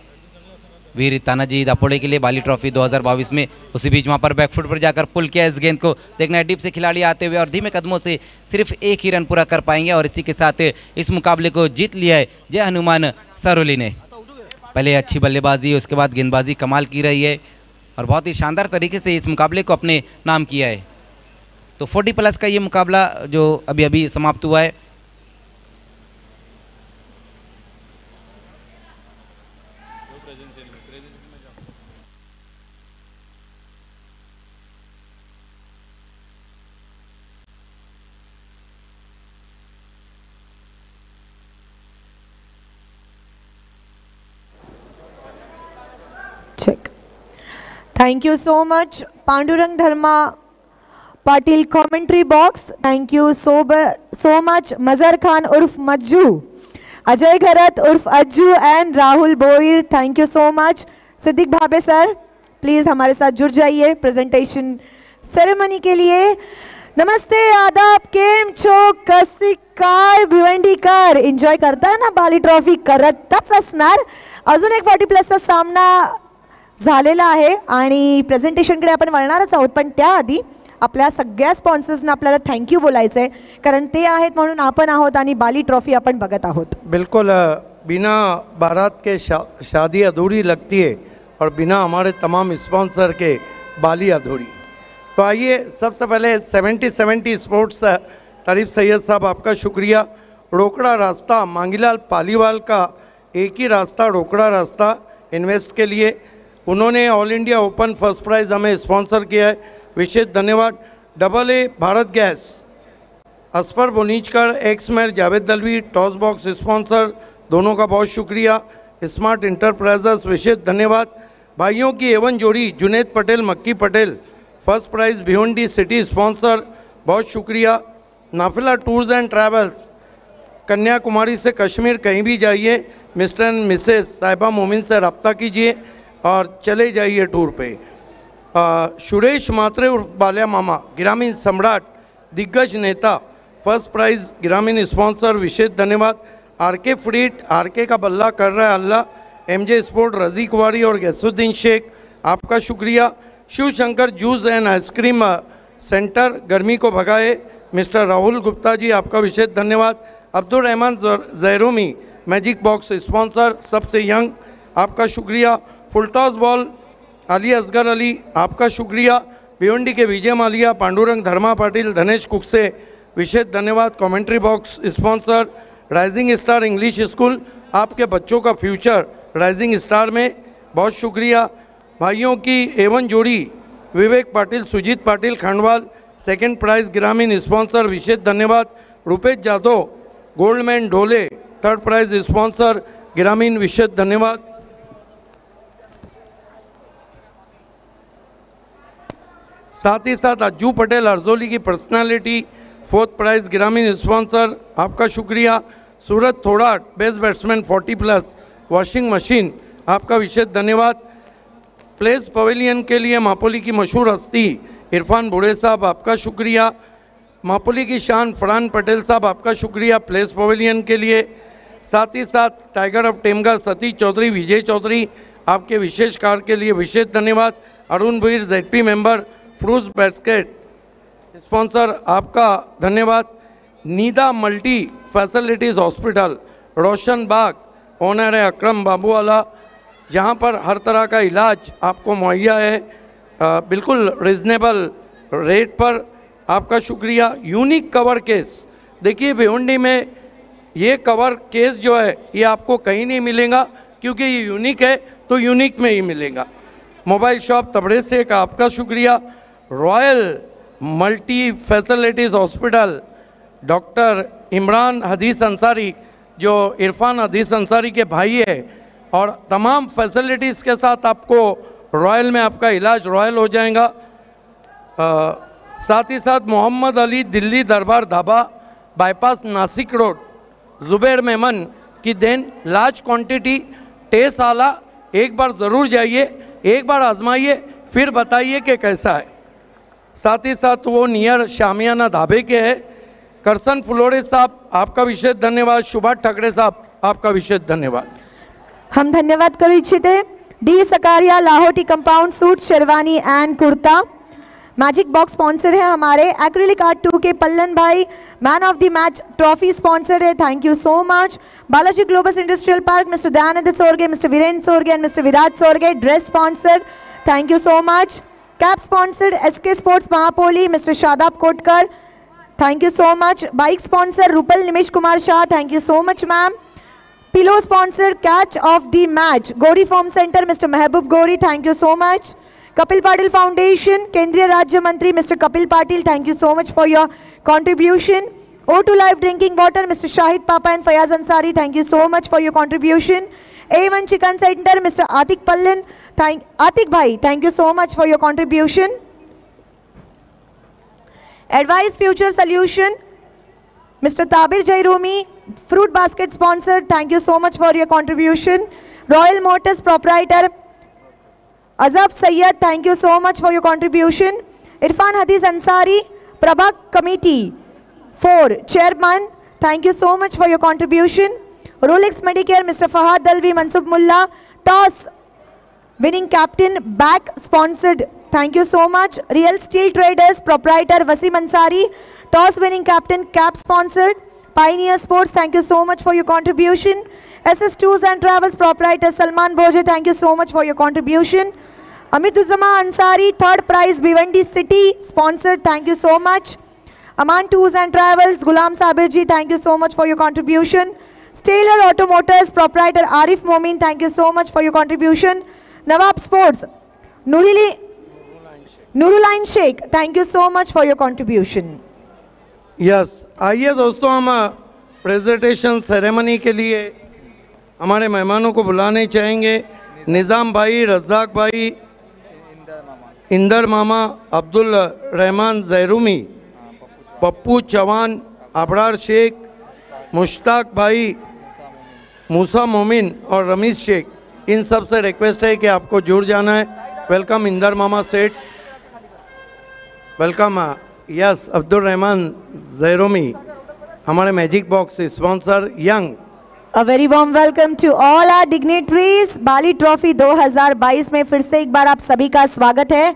वीर तानाजी दापोड़े के लिए बाली ट्रॉफी 2022 में। उसी बीच वहां पर बैकफुट पर जाकर पुल किया इस गेंद को। देखना है डीप से खिलाड़ी आते हुए और धीमे कदमों से सिर्फ एक ही रन पूरा कर पाएंगे और इसी के साथ इस मुकाबले को जीत लिया है जय हनुमान सरोली ने। पहले अच्छी बल्लेबाजी, उसके बाद गेंदबाजी कमाल की रही है और बहुत ही शानदार तरीके से इस मुकाबले को अपने नाम किया है। तो 40+ का ये मुकाबला जो अभी अभी समाप्त हुआ है। check. Thank you so much, Pandurang Dharma Patil commentary box. Thank you so much, Mazhar Khan urf Majju, Ajay Gharat urf Ajju and Rahul Boir. Thank you so much. Siddiq Bhabe sir please हमारे साथ जुड़ जाइए presentation ceremony के लिए. नमस्ते, आदाब, केम छो, कसी काय भिवंडीकर. एन्जॉय करताय ना बाली ट्रॉफी? करतच असणार. अजून एक 40+ सामना झालेला आहे आणि प्रेझेंटेशनकडे आपण वळणारच आहोत, पण त्याआधी आपल्या सगळ्या स्पॉन्सर्सना आपल्याला थँक्यू बोलायचं आहे, कारण ते आहेत म्हणून आपण आहोत आणि बाली ट्रॉफी आपण बघत आहोत. बिल्कुल, बिना बारात के शादी अधूरी लगती है और बिना हमारे तमाम स्पॉन्सर के बाली अधूरी. तो आइए सबसे पहले 70 स्पोर्ट्स तारीफ सैयद साहब आपका शुक्रिया. रोकड़ा रास्ता मांगीलाल पालीवाल का एक ही रास्ता, रोकड़ा रास्ता इन्वेस्ट के लिए उन्होंने all India open first prize हमें स्पॉन्सर किया है, विशेष धन्यवाद. AA Bharat Gas, Asfar Bonichkar, ex mayor Javed Dalvi, toss box sponsor, दोनों का बहुत शुक्रिया. स्मार्ट इंटरप्राइजेस, विशेष धन्यवाद. भाइयों की एवन जोड़ी जुनेद पटेल, मक्की Patel, first prize Bhiwandi city sponsor, बहुत शुक्रिया. नाफिला टूर्स एंड ट्रैवल्स, कन्याकुमारी से कश्मीर कहीं भी जाइए, मिस्टर एंड मिसेस साहिबा मोमिन से रब्ता कीजिए और चले जाइए टूर पे. सुरेश मात्रे उर्फ बालिया मामा, ग्रामीण सम्राट, दिग्गज नेता, फर्स्ट प्राइज़ ग्रामीण स्पॉन्सर, विशेष धन्यवाद. आरके फ्रीट, आरके का बल्ला कर रहा है अल्लाह, एमजे स्पोर्ट, रजी कुमारी और गैसुद्दीन शेख, आपका शुक्रिया. Shiv Shankar juice and ice cream centre, गर्मी को भगाए, मिस्टर राहुल गुप्ता जी, आपका विशेष धन्यवाद. Abdul Rahman Jairomi, magic box sponsor, सबसे यंग, आपका शुक्रिया. फुलटॉस बॉल अली असगर अली, आपका शुक्रिया. भिवंडी के विजय मालिया, पांडुरंग धर्मा पाटिल, धनेश कुकसे, विशेष धन्यवाद. Commentary box sponsor, rising star English school, आपके बच्चों का फ्यूचर राइजिंग स्टार में, बहुत शुक्रिया. भाइयों की एवन जोड़ी विवेक पाटिल, सुजीत पाटिल, खंडवाल, सेकंड प्राइज़ ग्रामीण स्पॉन्सर, विशेष धन्यवाद. Rupesh Jadav, Goldman Dhole, third prize sponsor ग्रामीण, विशेष धन्यवाद. साथ ही साथ अज्जू पटेल अर्जोली की पर्सनालिटी, फोर्थ प्राइज़ ग्रामीण स्पॉन्सर, आपका शुक्रिया. सूरत थोड़ा, बेस्ट बैट्समैन 40+, वॉशिंग मशीन, आपका विशेष धन्यवाद. प्लेस पवेलियन के लिए मापोली की मशहूर हस्ती इरफान बुढ़े साहब, आपका शुक्रिया. मापोली की शान फरहान पटेल साहब, आपका शुक्रिया प्लेस पवेलियन के लिए. साथ ही साथ टाइगर ऑफ टेमगर सतीश चौधरी, विजय चौधरी, आपके विशेष कार्य के लिए विशेष धन्यवाद. अरुण भीर, ZP member, fruits basket sponsor, आपका धन्यवाद. नीदा मल्टी फैसिलिटीज़ हॉस्पिटल, रोशन बाग, ओनर है अकरम बाबूवाला, जहां पर हर तरह का इलाज आपको मुहैया है बिल्कुल रिजनेबल रेट पर, आपका शुक्रिया. यूनिक कवर केस, देखिए भिवंडी में ये कवर केस जो है ये आपको कहीं नहीं मिलेगा, क्योंकि ये यूनिक है तो यूनिक में ही मिलेगा. मोबाइल शॉप तबड़े से का, आपका शुक्रिया. Royal multi facilities hospital, doctor Imran हदीस अंसारी, जो इरफान हदीस अंसारी के भाई है, और तमाम फैसिलिटीज़ के साथ आपको रॉयल में आपका इलाज रॉयल हो जाएगा. साथ ही साथ मोहम्मद अली दिल्ली दरबार ढाबा, बाईपास नासिक रोड, जुबैर मेमन की देन, लार्ज क्वांटिटी, टेस्ट आला, एक बार ज़रूर जाइए, एक बार आजमाइए, फिर बताइए कि कैसा है. साथ ही साथ वो नियर शामियाना ढाबे के हैं. करसन फुलोरे साहब, आपका विशेष धन्यवाद. सुभाष ठाकरे साहब, आपका विशेष धन्यवाद. हम धन्यवाद करू इच्छिते. D Sakariya, Lahoti compound suit, sherwani and kurta. Magic box sponsor है हमारे. एक्रिलिक आर्ट 2 के पल्लन भाई, man of the match trophy sponsor है, thank you so much. Balaji Globus industrial park, mister Dayanand Sorge, mister Virendra Sorge and mister Virat Sorge, dress sponsor, thank you so much. Cap sponsored SK sports Mahapoli, mister Shadab Kotkar, thank you so much. Bike sponsor Rupal Nimish Kumar Shah, thank you so much ma'am. Pillow sponsor catch of the match Gauri farm centre, mister Mehboob Gauri, thank you so much. Kapil Patil foundation, केंद्रीय राज्य मंत्री mister Kapil Patil, thank you so much for your contribution. O2 Live Drinking Water, Mr. Shahid Papa and Fayaz Ansari, thank you so much for your contribution. A1 Chicken Center, Mr. Atik Pallin. Atik Bhai, thank you so much for your contribution. Advice Future Solution, Mr. Tabir Jairumi, Fruit Basket sponsored, thank you so much for your contribution. Royal Motors proprietor, Azab Sayyed, thank you so much for your contribution. Irfan Hadis Ansari, Prabha Committee 4 Chairman, thank you so much for your contribution. Rolex Medicare, Mr. Fahad Dalvi, Mansub Mullah, Toss winning captain, back sponsored, thank you so much. Real Steel Traders proprietor Wasim Ansari, toss winning captain, cap sponsored. Pioneer Sports, thank you so much for your contribution. SS Tours and Travels proprietor Salman Bhoje, thank you so much for your contribution. Amituzama Ansari, third prize Bhiwandi City sponsored, thank you so much. Aman Tours and Travels, Gulam Sabirji, thank you so much for your contribution. Taylor Automotors proprietor Arif Momin, thank you so much for your contribution. Nawab Sports, Nurullain Sheikh, thank you so much for your contribution. Yes आइए दोस्तों, हम presentation ceremony के लिए हमारे मेहमानों को बुलाने चाहेंगे। निज़ाम भाई, रज़ाक भाई, इंदर मामा, अब्दुल रहमान ज़ैरूमी, पप्पू चौहान, अबरार शेख, मुश्ताक भाई, मूसा मोमिन और रमीज़ शेख, इन सब से रिक्वेस्ट है कि आपको जुड़ जाना है। वेलकम इंदर मामा सेठ, वेलकम यस अब्दुल रहमान ज़ैरूमी, हमारे magic box sponsor young. A very warm welcome to all our dignitaries. Bali trophy 2022 में फिर से एक बार आप सभी का स्वागत है।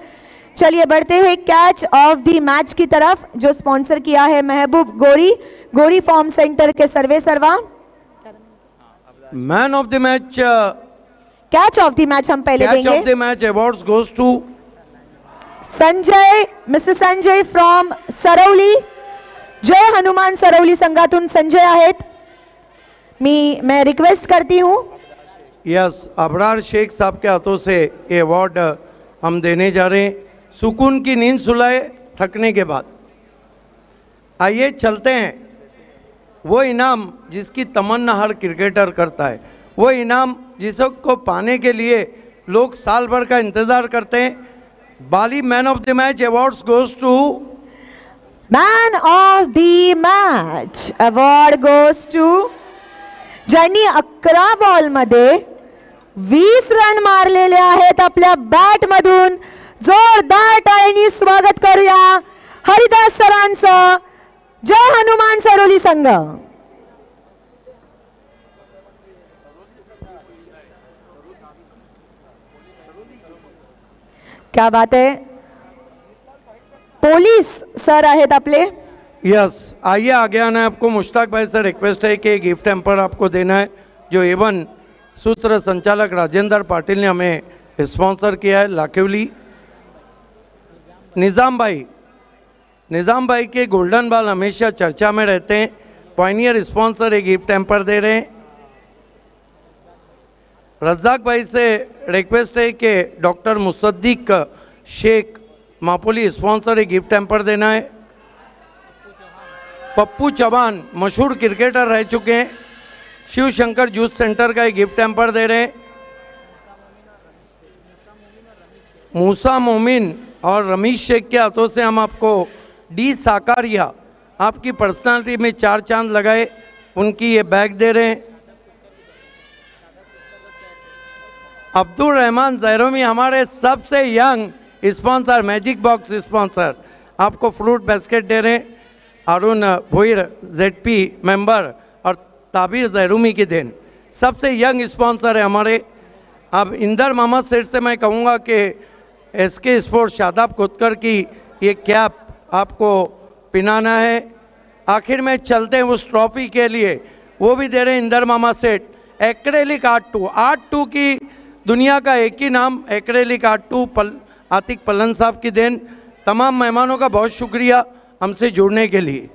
चलिए बढ़ते हुए कैच ऑफ द मैच की तरफ, जो स्पॉन्सर किया है महबूब गोरी फॉर्म सेंटर के सर्वे सर्वा। Man of the match, catch of the match हम पहले कैच देंगे। Of the match awards goes to Sanjay, mister Sanjay from Sarvali, Jai Hanuman Saravali संघातून संजय आहेत। मैं रिक्वेस्ट करती हूँ यस अबरार शेख साहब के हाथों से ये अवार्ड हम देने जा रहे हैं। सुकून की नींद सुलाए थकने के बाद। आइए चलते हैं, वो इनाम जिसकी तमन्ना हर क्रिकेटर करता है, वो इनाम जिसको पाने के लिए लोग साल भर का इंतज़ार करते हैं। बाली man of the match awards goes to man of the match award goes to ज्यांनी 11 बॉलमध्ये 20 रन मारलेले आहेत आपल्या बॅटमधून। जोरदार टाळ्यांनी स्वागत करूया हरिदास सरांचं। जय हनुमान सरवली संघ। क्या बात है, पोलीस सर आहेत आपले। यस आइए आगे आना है। आपको मुश्ताक भाई से रिक्वेस्ट है कि गिफ्ट हैम्पर आपको देना है, जो एवन सूत्र संचालक राजेंद्र पाटिल ने हमें स्पॉन्सर किया है लाखिवली। निज़ाम भाई के गोल्डन बॉल हमेशा चर्चा में रहते हैं। पायनियर स्पॉन्सर एक गिफ्ट हैम्पर दे रहे हैं। रज़ाक भाई से रिक्वेस्ट है कि डॉक्टर मुसद्दिक शेख मापोली स्पॉन्सर एक गिफ्ट हैम्पर देना है। पप्पू चौहान मशहूर क्रिकेटर रह चुके हैं, शिव शंकर जूस सेंटर का एक गिफ्ट हैम्पर दे रहे हैं। मूसा मोमिन और रमीश शेख के हाथों से हम आपको डी साकारिया, आपकी पर्सनालिटी में 4 चांद लगाए, उनकी ये बैग दे रहे हैं। अब्दुल रहमान ज़ैरूमी हमारे सबसे young sponsor, magic box sponsor, आपको फ्रूट बास्केट दे रहे हैं। अरुण भोईर ZP मेंबर और ताबिर ज़ैरूमी की देन, सबसे यंग स्पॉन्सर है हमारे। अब इंदर मामा सेठ से मैं कहूँगा कि SK स्पोर्ट्स शादाब खोदकर की ये कैप आपको पिनाना है। आखिर में चलते हैं उस ट्रॉफी के लिए, वो भी दे रहे हैं इंदर मामा सेठ। एक्रेलिक आर्ट 2 की दुनिया का एक ही नाम एक्रेलिक आर्ट 2 आतिक पल्लन साहब की देन। तमाम मेहमानों का बहुत शुक्रिया हमसे जुड़ने के लिए।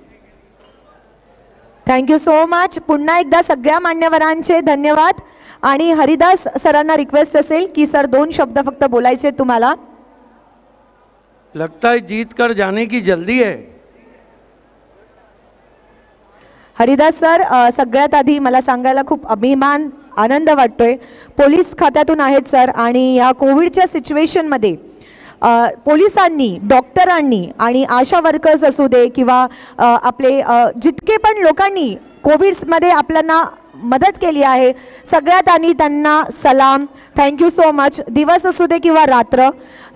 Thank you so much. पुन्हा एकदा सगळ्या मान्यवरांचे धन्यवाद। आणि हरिदास सरांना रिक्वेस्ट असेल की सर 2 शब्द फक्त बोलायचे तुम्हाला। लगता है जीत कर जाने की जल्दी है। हरिदास सर, सगळ्यात आधी मला सांगायला खूप अभिमान आनंद वाटतोय. पोलीस खात्यातून आहेत सर आणि या कोविडच्या सिच्युएशनमध्ये पोलिसांनी, डॉक्टरांनी आणि आशा वर्कर्स असू दे किंवा आपले जितके पण लोकांनी कोविड्समध्ये आपल्याला मदत केली आहे, सगळ्यात आणि त्यांना सलाम. Thank you so much. दिवस असू दे किंवा रात्र,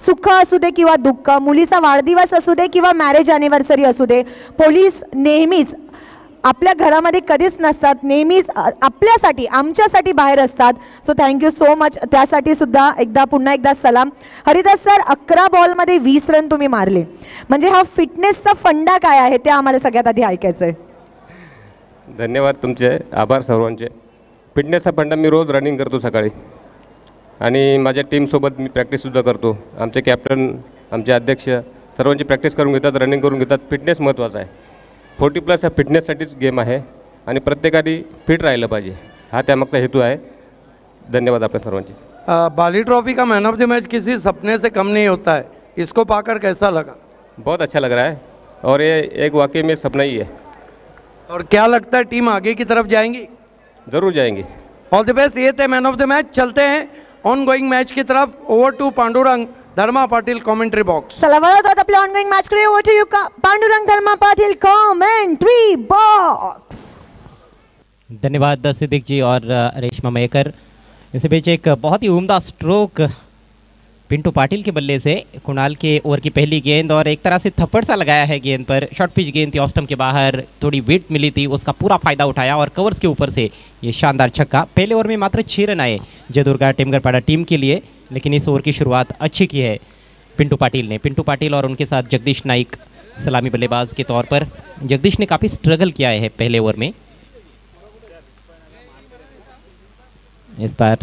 सुख असू दे किंवा दुःख, मुलीचा वाढदिवस असू दे किंवा मॅरेज ॲनिव्हर्सरी असू दे, पोलीस नेहमीच आपल्या घरामध्ये कधीच नसतात, नेहमीच आपल्यासाठी, आमच्यासाठी बाहेर असतात. So thank you so much. त्यासाठी सुद्धा पुन्हा एकदा सलाम. हरिदास सर, 11 बॉलमध्ये 20 रन तुम्ही मारले, म्हणजे हा फिटनेसचा फंडा काय आहे ते आम्हाला सगळ्यात आधी ऐकायचं आहे. धन्यवाद तुमचे, आभार सर्वांचे. फिटनेसचा फंडा मी रोज रनिंग करतो सकाळी आणि माझ्या टीमसोबत मी प्रॅक्टिससुद्धा करतो. आमचे कॅप्टन, आमचे अध्यक्ष सर्वांची प्रॅक्टिस करून घेतात, रनिंग करून घेतात. फिटनेस महत्त्वाचा आहे. 40+ हा फिटनेससाठीच गेम आहे आणि प्रत्येकाने फिट राहिलं पाहिजे, हा त्यामागचा हेतू आहे. धन्यवाद आपल्या सर्वांचे. बाली ट्रॉफी का मैन ऑफ द मैच किसी सपने से कम नहीं होता है. इसको पाकर कैसा लगा? बहुत अच्छा लग रहा है और ये एक वाकई में सपना ही है. और क्या लगता है टीम आगे की तरफ जाएंगी? ज़रूर जाएंगे. All the best. ये थे मैन ऑफ द मैच. चलते हैं ऑन गोइंग मैच की तरफ. Over to Pandurang Dharma Patil commentary box. चला वळत आपल्या ऑनगोइंग मॅच कडे. Over to you Pandurang Dharma Patil commentary box. धन्यवाद सिद्दीक जी और रेशमा मयेकर. इसी बीच एक बहुत ही उम्दा स्ट्रोक पिंटू पाटिल के बल्ले से. कुणाल के ओवर की पहली गेंद और एक तरह से थप्पड़ सा लगाया है गेंद पर. शॉर्ट पिच गेंद थी, ऑफ स्टंप के बाहर थोड़ी वेट मिली थी, उसका पूरा फायदा उठाया और कवर्स के ऊपर से ये शानदार छक्का. पहले ओवर में मात्र 6 रन आए जय दुर्गा टेमगरपाड़ा टीम के लिए, लेकिन इस ओवर की शुरुआत अच्छी की है पिंटू पाटिल ने. पिंटू पाटिल और उनके साथ जगदीश नाइक सलामी बल्लेबाज के तौर पर. जगदीश ने काफ़ी स्ट्रगल किया है पहले ओवर में. इस बार